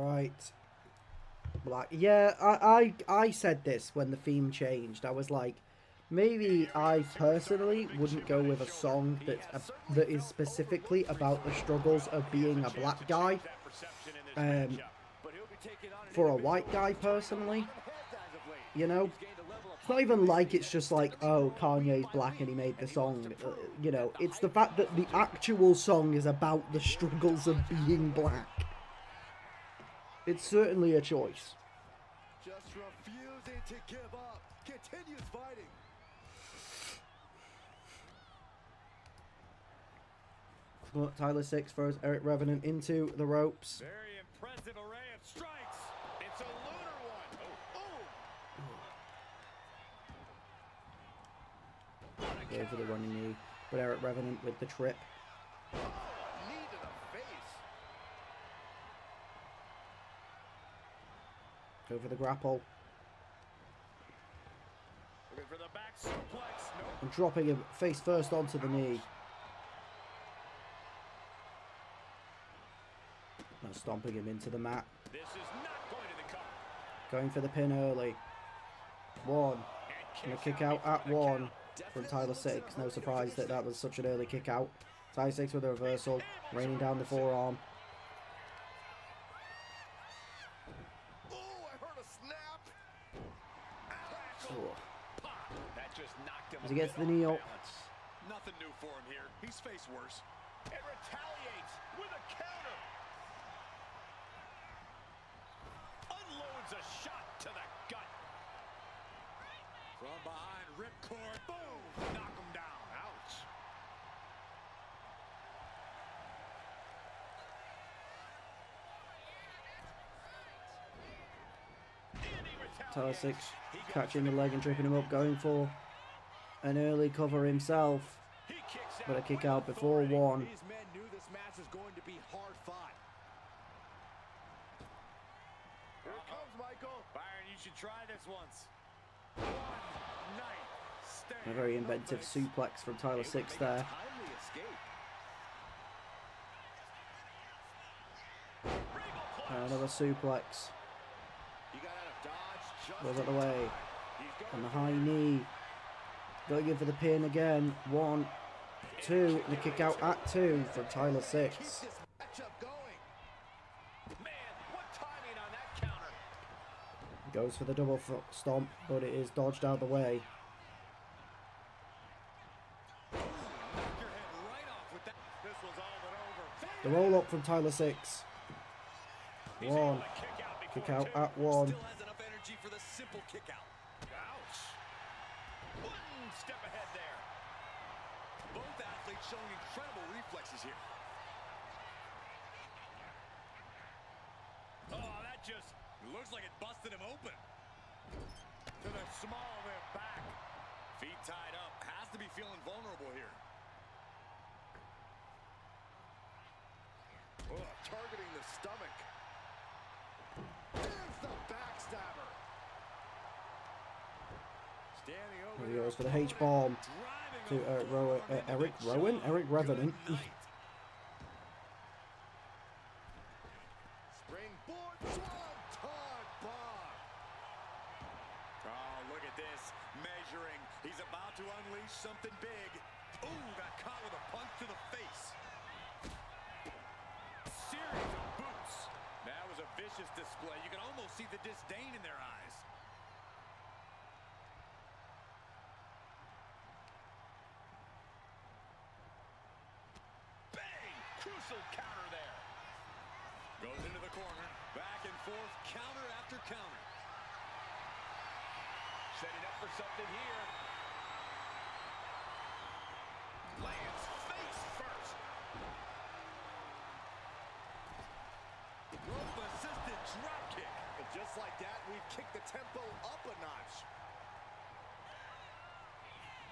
Right. Like, yeah, I said this when the theme changed. I was like, maybe I personally wouldn't go with a song that is specifically about the struggles of being a black guy. For a white guy, personally, you know, it's not even like it's just like, oh, Kanye's black and he made the song. You know, it's the fact that the actual song is about the struggles of being black. It's certainly a choice. Just refusing to give up. Continues fighting. But Tyler 6 throws Eric Revenant into the ropes. Very impressive array of strikes. It's a lunar one. Oh. Go for the running knee. But Eric Revenant with the trip. Knee to the face. Go for the grapple. Looking for the back suplex. Nope. And dropping him face first onto the knee. And stomping him into the mat. This is not going to the cover. Going for the pin early. 1. And a kick out at 1 from Tyler 6. No surprise that that was such an early kick out. Tyler 6 with a reversal. Raining down the forearm. Oh, I heard a snap. Oh. That just knocked him As he gets the knee up. Nothing new for him here. He's faced worse. And retaliates with a counter. Unloads a shot to the gut. From behind, ripcord, boom, knock him down. Ouch. Tyler 6 catching the leg and tripping him up, going for an early cover himself. But a kick out before 1. These men knew this match was going to be hard fought. Here it comes, Michael. Byron, you should try this once. One night stand. A very inventive suplex from Tyler 6 there. Timely escape. And another suplex. He got out of dodge just Goes out in the way. time. He's And the going high knee. Going in for the pin again. 1, 2. And a kick out at 2 from Tyler 6. keep this matchup going. Man, what timing on that counter. Goes for the double foot stomp, but it is dodged out of the way. Knock your head right off with that. This was all but over. The roll up from Tyler 6. 1. Kick out at 1. Still has enough energy for the simple kick out. Ouch. One step ahead there. Both athletes showing incredible reflexes here. Oh, that just Looks like it busted him open. To the small of their back. Feet tied up. Has to be feeling vulnerable here. Oh, targeting the stomach. There's the backstabber. Standing over Here he goes for the H-bomb to Eric Rowan? Eric Revenant. Springboard swanton bomb. Oh, look at this. Measuring. He's about to unleash something big. Ooh, got caught with a punch to the face. Series of boots. That was a vicious display. You can almost see the disdain in their eyes. bang. Crucial counter there. Goes into the corner. Back and forth. Counter after counter. Setting up for something here. Lands face first. Rope-assisted drop kick. And just like that, we've kicked the tempo up a notch.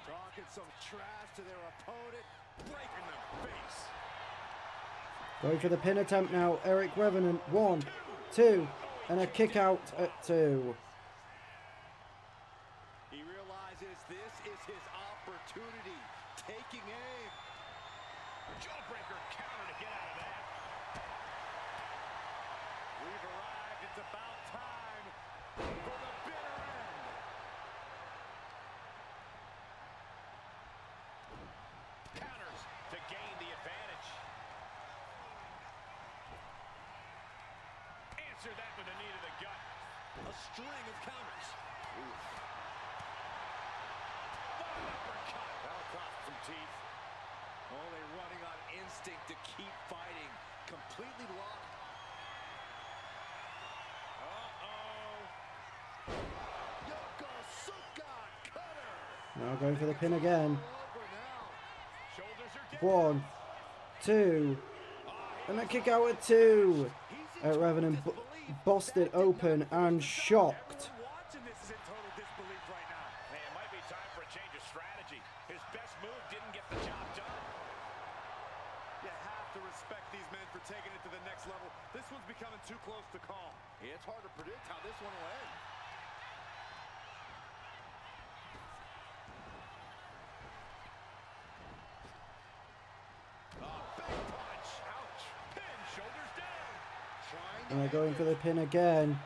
Talking some trash to their opponent. Breaking the face. Going for the pin attempt now. Eric Revenant. 1, 2. And a kick out at 2. He realizes this is his opportunity. Taking aim. Jawbreaker counter to get out of that. We've arrived. It's about time for the bitter end. Counters to gain the advantage. Answer that with a knee to the gut. A string of counters. Uppercut. That'll cost some teeth. Only running on instinct to keep fighting. Completely locked. Yokosuka cutter. Now going for the pin again. Over now. Shoulders are down. 1, 2. And a kick out at 2. Eric Revenant busted open and shocked. Watching this is in total disbelief right now. Hey, it might be time for a change of strategy. His best move didn't get the job done. You have to respect these men for taking it to the next level. This one's becoming too close to call. It's hard to predict how this one will end. Big punch. Ouch. Pin, shoulders down. And they're going for the pin again.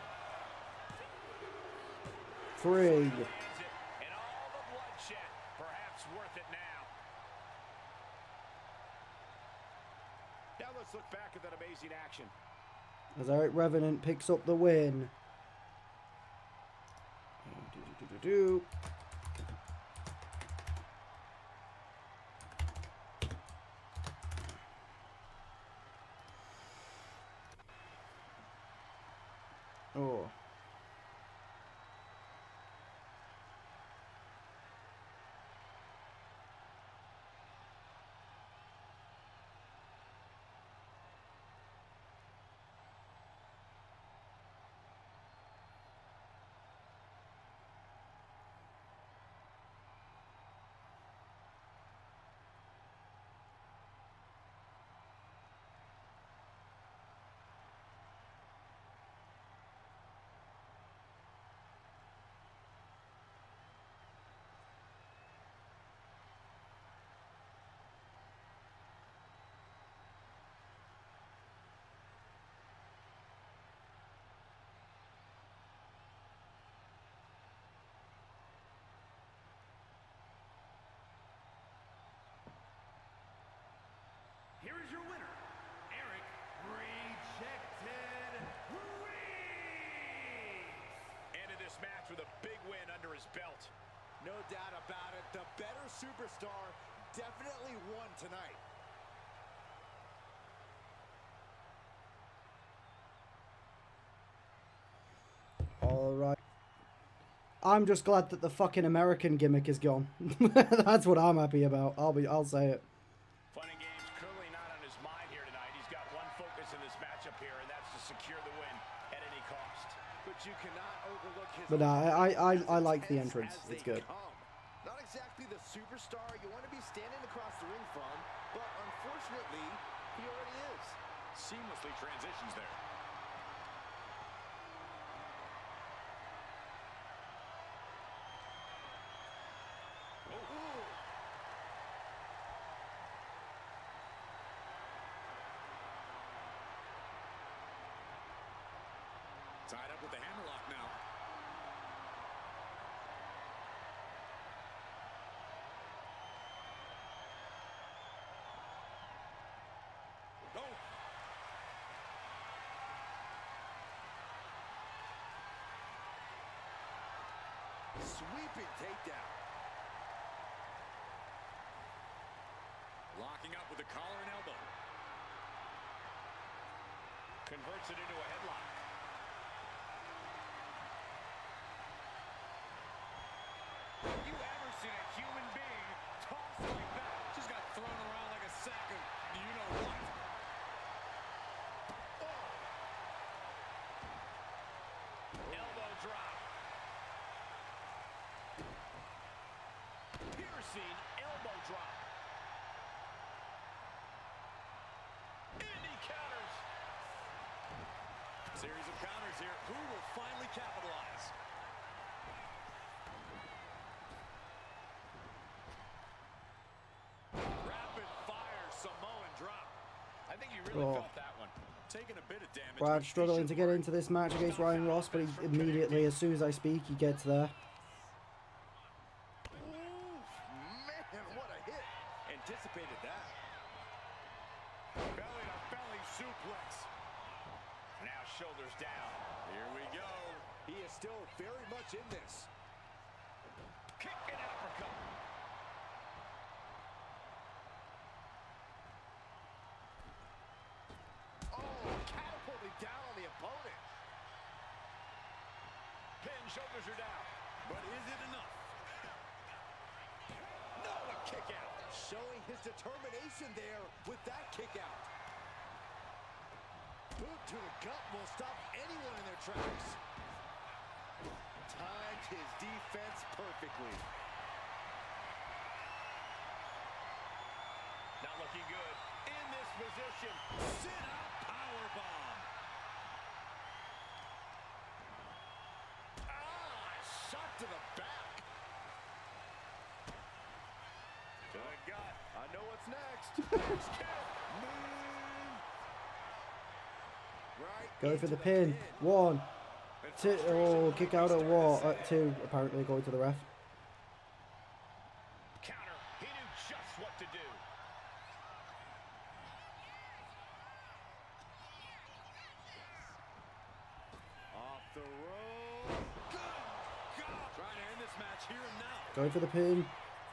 3. And all the bloodshed, perhaps worth it now. Now let's look back at that amazing action. As Eric Revenant picks up the win. Do. Oh. Here is your winner, Eric Rejected Reeves. Ended this match with a big win under his belt. No doubt about it. The better superstar definitely won tonight. All right. I'm just glad that the fucking American gimmick is gone. That's what I'm happy about. I'll say it. Fun and games clearly not on his mind here tonight. He's got one focus in this matchup here, and that's to secure the win at any cost. But you cannot overlook his... But I like the entrance. It's good. Not exactly the superstar you want to be standing across the ring from, but unfortunately, he already is. Seamlessly transitions there. Tied up with the hammerlock now. Oh. Sweeping takedown. Locking up with the collar and elbow. Converts it into a headlock. Have you ever seen a human being tossed like that? Just got thrown around like a sack of you-know-what. Elbow drop. Piercing elbow drop. And he counters. Series of counters here. Who will finally capitalize? Rapid fire Samoan drop. I think you really felt that one. Taking a bit of damage. Brad struggling to get into this match against Ryan Ross, but he immediately, as soon as I speak, he gets there. Ooh, man, what a hit. Anticipated that. Belly to belly suplex. Now shoulders down. Here we go. He is still very much in this. Kick and uppercut. Oh, catapulted down on the opponent. Pin, shoulders are down. But is it enough? No, a kick out. Showing his determination there with that kick out. Boot to the gut will stop anyone in their tracks. Timed his defense perfectly. Not looking good. In this position. Sit-out powerbomb. Shot to the back. To the gut. I know what's next. Next kick. Move. Right Going for the pin. 1, 2. Oh, kick out at what? At 2, apparently, going to the ref. Counter. He knew just what to do. Off the rope. Good God. Trying to end this match here and now. Going for the pin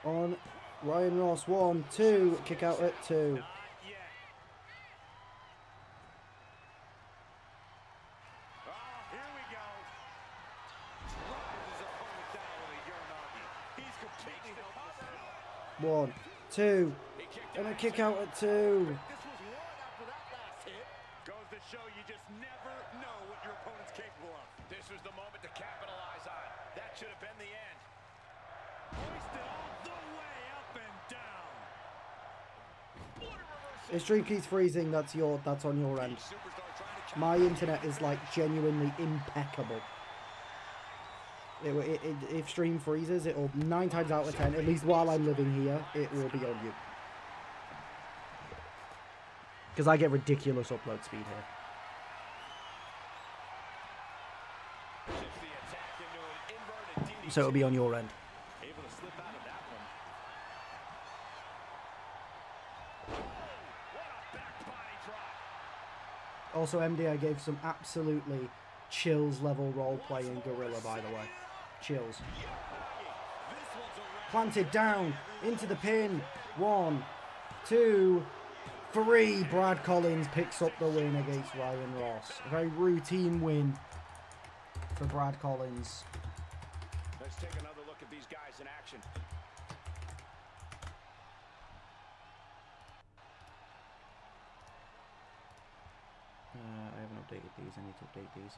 on Ryan Ross. 1, 2. Kick out at 2. Not yet. Oh, here we go. Drives his opponent down with a Uranagi. He's completely helpless now. 1, 2. He kicked And a out. kick out at 2. This was right after that last hit. Goes to show you just never know what your opponent's capable of. This was the moment to capitalize on. That should have been the end. Hoisted all the way up and down. What a reversal. If stream keeps freezing, that's on your end. Superstar trying to My internet is like genuinely impeccable. If stream freezes, it'll 9 times out of 10, at least while I'm living here, it will be on you. Because I get ridiculous upload speed here. Shifts the attack into an inverted DDT. So it'll be on your end. able to slip out of that one. What a back body drop. Also, MD, I gave some absolutely chills level role playing Gorilla, by the way. Chills. This one's a wrap. Planted down into the pin. 1, 2, 3. Brad Collins picks up the win against Ryan Ross. A very routine win for Brad Collins. Let's take another look at these guys in action. I haven't updated these. I need to update these.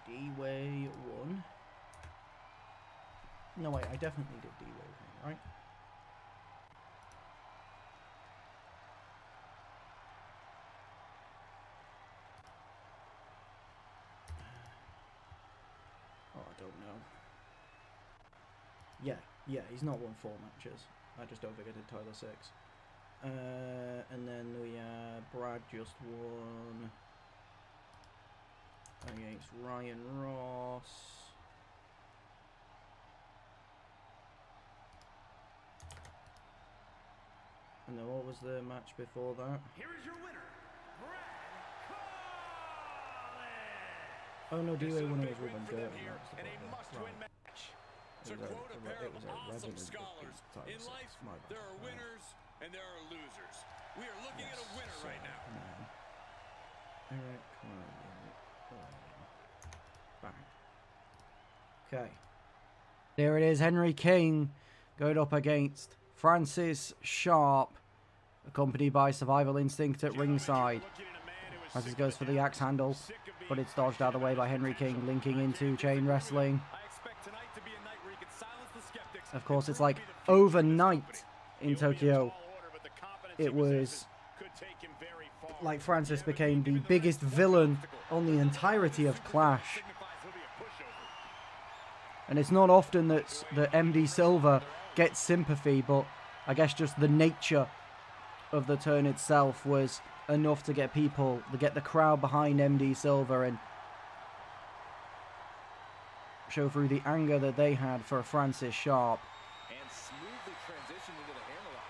D-Way 1. No, wait, I definitely did D-Way 1, right? Oh, I don't know. Yeah, he's not won 4 matches. I just don't think I did Tyler 6. And then we Brad just won against Ryan Ross. And then what was the match before that? Here is your winner, Brad Collins. Oh no, This D-Way is a won big against win Ruben for them Gerber. here That was the and a problem. must-win Right. match. To quote a pair It was of a awesome Resident scholars, Tyler in 6, life, my bad. there are winners and there are losers. We are looking at a winner right now. Eric back. Okay. There it is, Henry King going up against Francis Sharp, accompanied by Survival Instinct at ringside. Francis goes for the axe handle, but it's dodged out of the way by Henry King, linking into chain wrestling. I expect tonight to be a night where you can silence the skeptics. Of course, it's like overnight in Tokyo. It was like Francis became the biggest villain on the entirety of Clash. And it's not often that MD Silver gets sympathy, but I guess just the nature of the turn itself was enough to get people, to get the crowd behind MD Silver and show through the anger that they had for Francis Sharp. And smoothly transitioned into the hammerlock.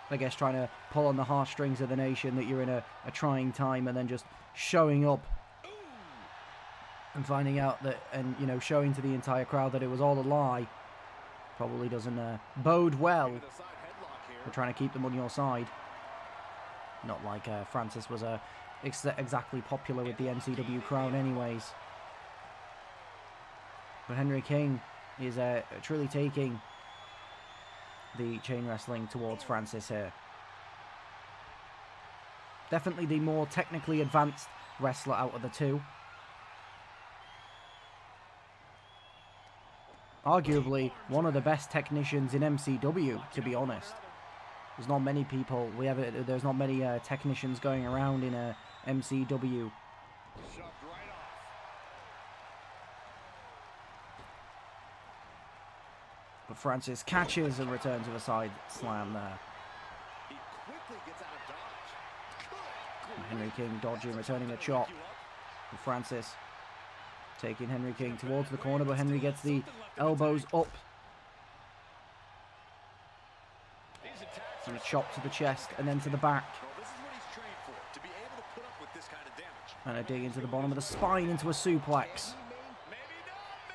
I guess trying to pull on the heartstrings of the nation that you're in a trying time, and then just showing up and finding out that, and you know, showing to the entire crowd that it was all a lie, probably doesn't bode well. Into the side headlock here. We're trying to keep them on your side. Not like Francis was exactly popular with the MCW crowd anyways. But Henry King is truly taking the chain wrestling towards Francis here. Definitely the more technically advanced wrestler out of the two. Arguably one of the best technicians in MCW, to be honest. There's not many people. There's not many technicians going around in MCW. Shoved right off. But Francis catches and returns with a side slam there. He quickly gets out of dodge. Henry King dodging, returning a chop. And Francis taking Henry King towards the corner, but Henry gets the elbows up. And a chop to the chest and then to the back. And a dig into the bottom of the spine into a suplex.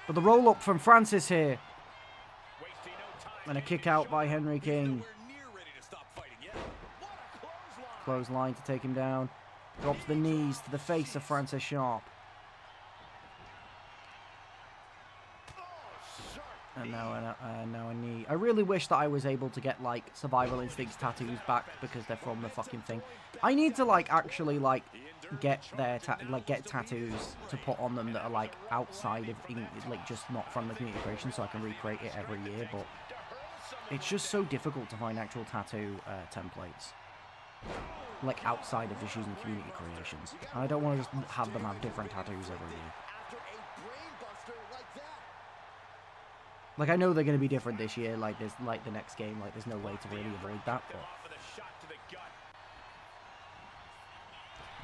But the roll up from Francis here. And a kick out by Henry King. Clothesline to take him down. Drops the knees to the face of Francis Sharp. And now a knee. I really wish that I was able to get, like, Survival Instincts tattoos back because they're from the fucking thing. I need to, like, actually, like, get their get tattoos to put on them that are, like, outside of, like, just not from the community creation, so I can recreate it every year. But it's just so difficult to find actual tattoo templates, like, outside of just using community creations. And I don't want to just have them have different tattoos every year. Like, I know they're going to be different this year, like, there's, like, the next game, like, there's no way to really avoid that, but...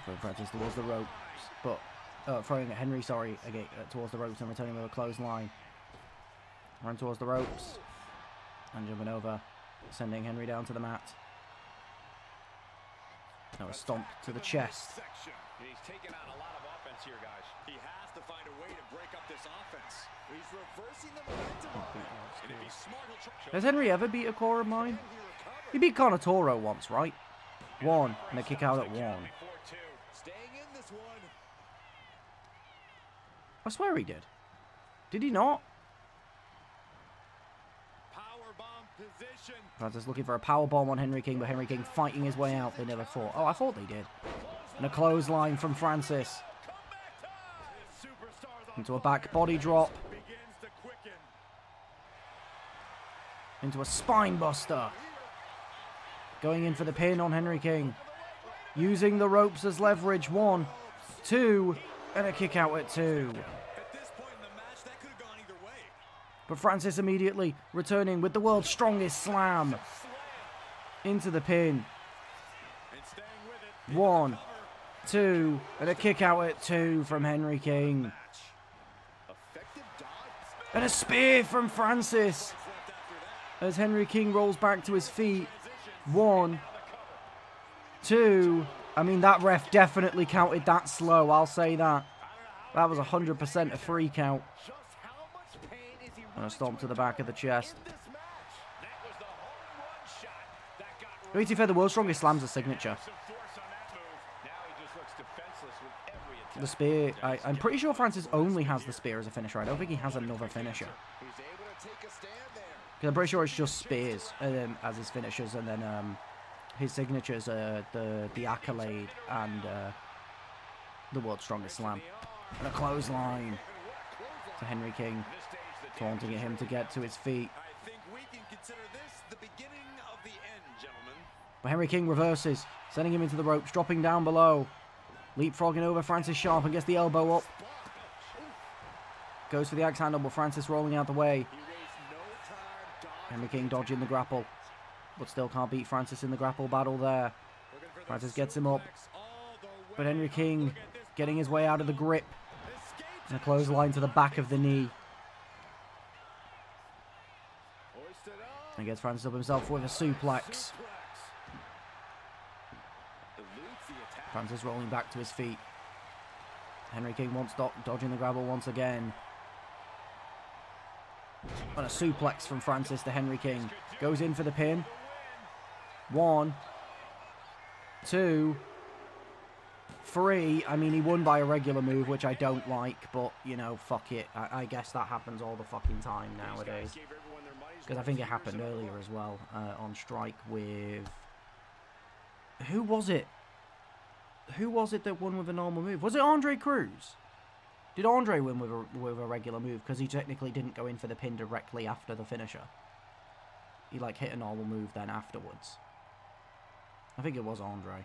Throwing Francis towards the ropes, but... throwing Henry, sorry, again, towards the ropes and returning with a clothesline. Run towards the ropes. And jumping over, sending Henry down to the mat. Now a stomp to the chest. He's taking on a lot of offense here, guys. He has to find a way to break up this offense. He's reversing the momentum. And if he's smart, he'll try. Has Henry ever beat a core of mine? He beat Conor Toro once, right? One, and a kick out at one. Staying in this one. I swear he did. Did he not? Powerbomb position. Francis looking for a powerbomb on Henry King, but Henry King fighting his way out. They never fought. Oh, I thought they did. And a clothesline from Francis. Into a back body drop. Into a spine buster. Going in for the pin on Henry King. Using the ropes as leverage. 1, 2, and a kick out at 2. But Francis immediately returning with the world's strongest slam. Into the pin. 1, 2, and a kick out at 2 from Henry King. And a spear from Francis. As Henry King rolls back to his feet. 1, 2. I mean, that ref definitely counted that slow, I'll say that. That was 100% a free count. And a stomp to the back of the chest. To be fair, the world's strongest slam's a signature. The spear, I'm pretty sure Francis only has the spear as a finisher. I don't think he has another finisher. Because I'm pretty sure it's just spears as his finishers, and then his signatures are the accolade and the world's strongest slam. And a clothesline to Henry King, taunting at him to get to his feet. I think we can consider this the beginning of the end, gentlemen. But Henry King reverses, sending him into the ropes, dropping down below. Leapfrogging over Francis Sharp and gets the elbow up. Goes for the axe handle, but Francis rolling out the way. Henry King dodging the grapple, but still can't beat Francis in the grapple battle there. Francis gets him up, but Henry King getting his way out of the grip. And a clothesline to the back of the knee. And gets Francis up himself with a suplex. Francis rolling back to his feet. Henry King wants dodging the grapple once again. And a suplex from Francis to Henry King. Goes in for the pin. 1, 2, 3. I mean, he won by a regular move, which I don't like, but, you know, fuck it. I guess that happens all the fucking time nowadays. Because I think it happened earlier as well, on Strike with... Who was it? Who was it that won with a normal move? Was it Andre Cruz? Did Andre win with a regular move? Because he technically didn't go in for the pin directly after the finisher. He, like, hit a normal move then afterwards. I think it was Andre.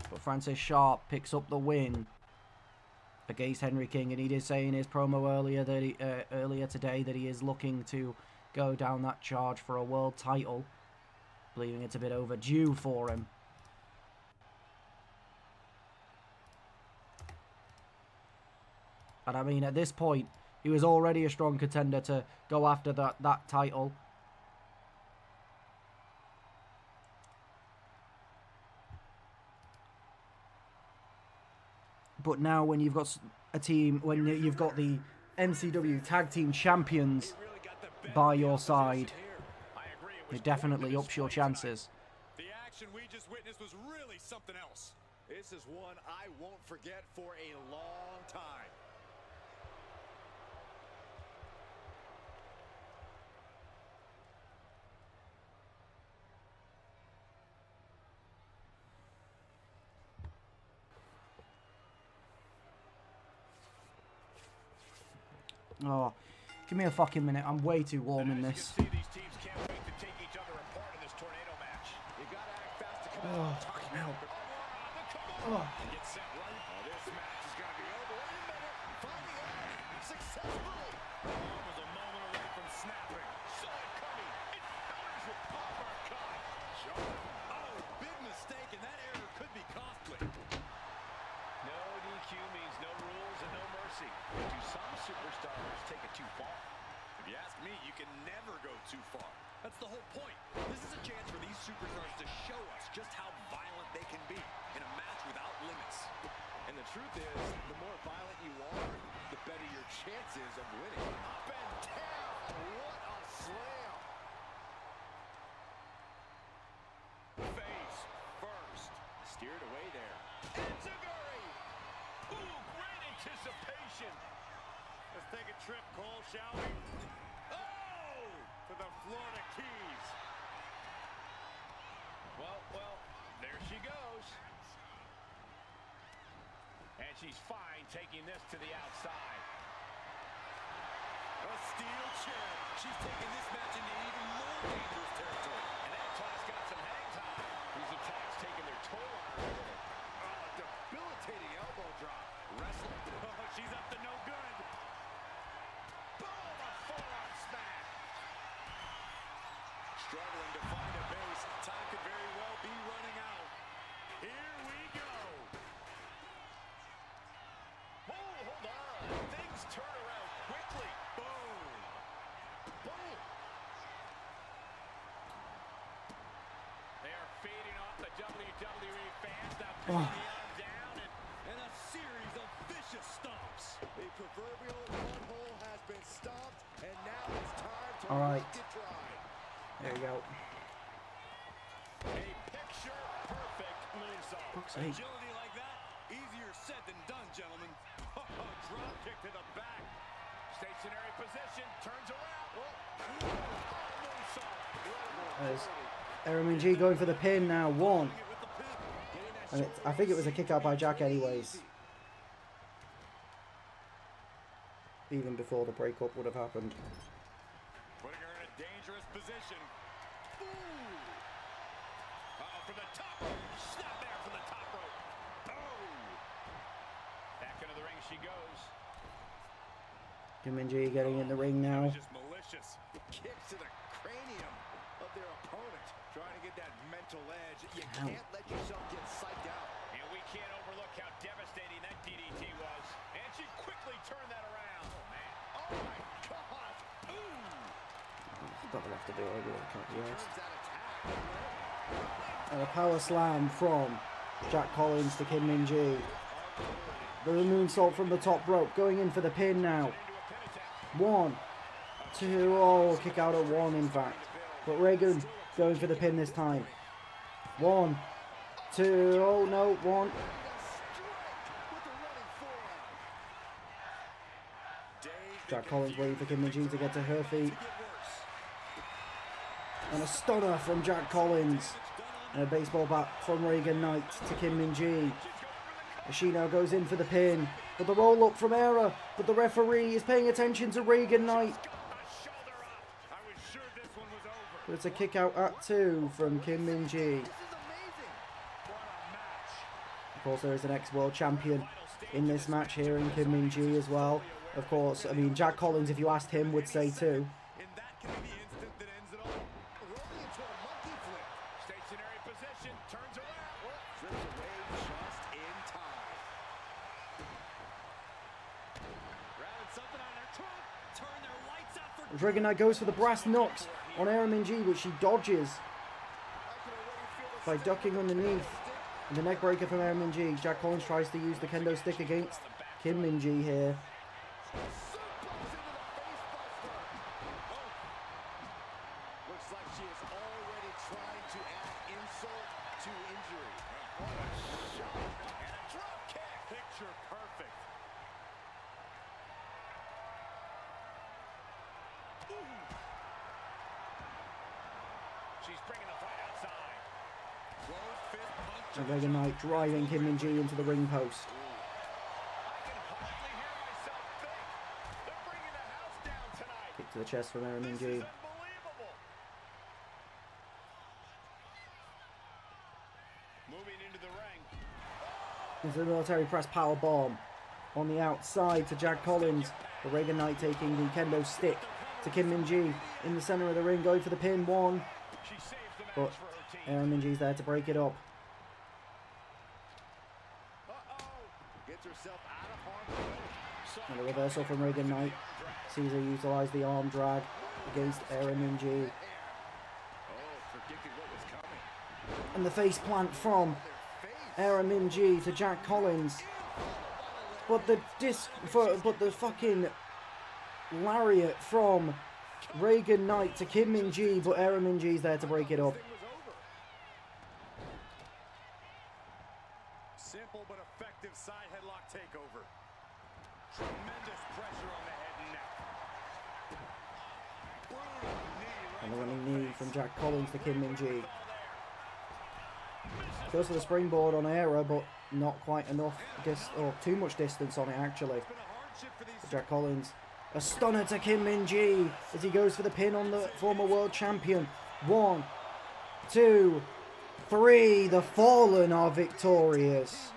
But Francis Sharp picks up the win. against Henry King, and he did say in his promo earlier today that he is looking to go down that charge for a world title, believing it's a bit overdue for him. And I mean, at this point, he was already a strong contender to go after that title. But now when you've got a team, when you've got the MCW Tag Team Champions by your side, it definitely ups your chances. The action we just witnessed was really something else. This is one I won't forget for a long time. Oh, give me a fucking minute. I'm way too warm in this. These teams can't wait to take each other apart in this tornado match. You gotta act fast to come Oh, out. fucking hell. Oh. Get set right. Oh, this match is gonna be over. Wait a minute. Finally out. Successfully. Arm was a moment away from snapping. Saw it coming. It counters with power cut. Oh, big mistake, and that error could be costly. No DQ means no rules and no mercy. Do some superstars take it too far? If you ask me, you can never go too far. That's the whole point. This is a chance for these superstars to show us just how violent they can be in a match without limits. And the truth is, the more violent you are, the better your chances of winning. Up and down. What a slam. Face first. Steered away there. Enziguri. Ooh, great anticipation. Let's take a trip, Cole, shall we? Oh! To the Florida Keys. Well, there she goes. And she's fine taking this to the outside. A steel chair. She's taking this match into even more dangerous territory. And that toss got some hang time. These attacks taking their toll on her. Oh, a debilitating elbow drop. Wrestling. Oh, she's up to no good. Boom, a forearm smash. Struggling to find a base. Time could very well be running out. Here we go. Oh, hold on. Things turn around quickly. Boom. Boom. They are feeding off the WWE fans. Now putting the arm down and a series of vicious stomps. The proverbial one hole has been stomped, and now it's time to Alright. let it dry. There you go. A picture-perfect moonsault. Fuck's sake. Agility like that, easier said than done, gentlemen. Drop kick to the back. Stationary position, turns around. Moonsault. There's Aaron G going for the pin now. One. And I think it was a kick out by Jack anyways. Even before the breakup would have happened. Putting her in a dangerous position. Ooh. From the top rope. Snap there from the top rope. Oh. Back into the ring she goes. Kim and G getting in the ring now. Just malicious. Kicks to the cranium of their opponent. Trying to get that mental edge. You can't let yourself get psyched out. And we can't overlook how devastating that DDT was. And she quickly turned that around. Oh, man. Oh, my God. Ooh. Don't have to do it. I can't be honest. Turns that attack. And a power slam from Jack Collins to Kim Min Ji. The moonsault from the top rope, going in for the pin now. 1, 2, oh, kick out at 1 in fact. But Reagan going for the pin this time. 1, 2, oh no, 1. Jack Collins waiting for Kim Min Ji to get to her feet. And a stunner from Jack Collins. And a baseball bat from Reagan Knight to Kim Min Ji. She now goes in for the pin. But the roll up from Era. But the referee is paying attention to Reagan Knight. But it's a kick out at 2 from Kim Min Ji. Of course, there is an ex-world champion in this match here in Kim Min-ji as well. Of course, I mean, Jack Collins, if you asked him, would say too. And that can be the instant that ends it all. Rolling into a monkey flip. Stationary position, turns around. Drips away just in time. Grabbing something on their trunk. Turn their lights out for Dragon Knight goes for the brass knucks on Era Min-ji, which she dodges by ducking underneath. And the neck breaker from Era Min-ji. Jack Collins tries to use the kendo stick against Kim Min-ji here. Looks like she is already trying to add insult to injury. What a shot. And a drop kick. Picture perfect. She's bringing the fight outside. closed fist punch. And Dragon Knight driving Kim Min-ji into the ring post. I can hardly hear myself think. They're bringing the house down tonight. Kick to the chest from Era This Min-ji. is unbelievable. Moving into the ring. Into the military press power bomb on the outside to Jack Collins. The Reagan Knight taking the kendo stick to Kim Min-ji in the center of the ring, going for the pin. One, She saves the match but for her team. Era Min-ji's there to break it up. Gets herself out of harm's way. And a reversal from Reagan Knight. Sees her utilize the arm drag against Era Min-ji. Oh, predicted what was coming. And the face plant from Era Min-ji to Jack Collins. But the fucking lariat from Reagan Knight to Kim Min-ji, but Era Min-ji's there to break it up. Thing was over. Simple but effective side headlock takeover. Tremendous pressure on the head and neck. Brutal knee. And the running knee from Jack Collins to Kim Min-ji. Goes for the springboard on Era, but not quite enough, or too much distance on it actually. Been a hardship for these Jack Collins. A stunner to Kim Min-ji as he goes for the pin on the former world champion. 1, 2, 3. The Fallen are victorious.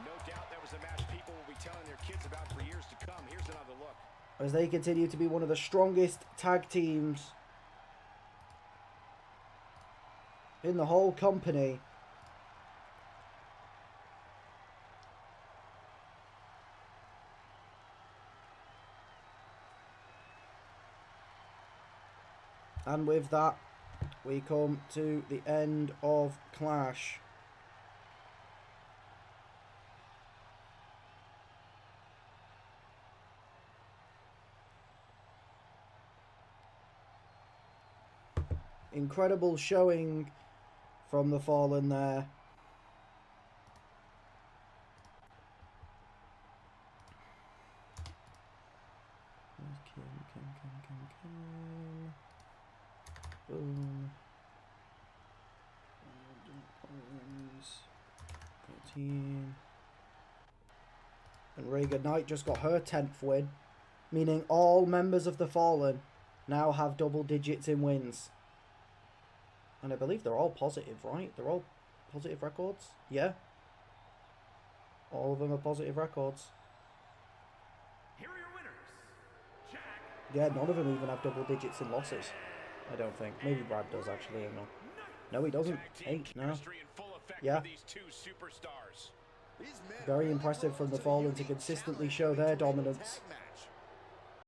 No doubt that was a match people will be telling their kids about for years to come. Here's another look. As they continue to be one of the strongest tag teams in the whole company. And with that, we come to the end of Clash. Incredible showing from the Fallen there. Boom. 13. And Reagan Knight just got her 10th win, meaning all members of the Fallen now have double digits in wins. And I believe they're all positive, right? They're all positive records? Yeah. All of them are positive records. Here are your winners. Jack. Yeah, none of them even have double digits in losses. I don't think. Maybe Brad does, actually. I don't know. No, he doesn't. Tag team 8, no. chemistry in full effect Yeah. for these two superstars. These men Very really impressive belong from the to a Fallen to unique consistently challenge show in their a tag dominance. match.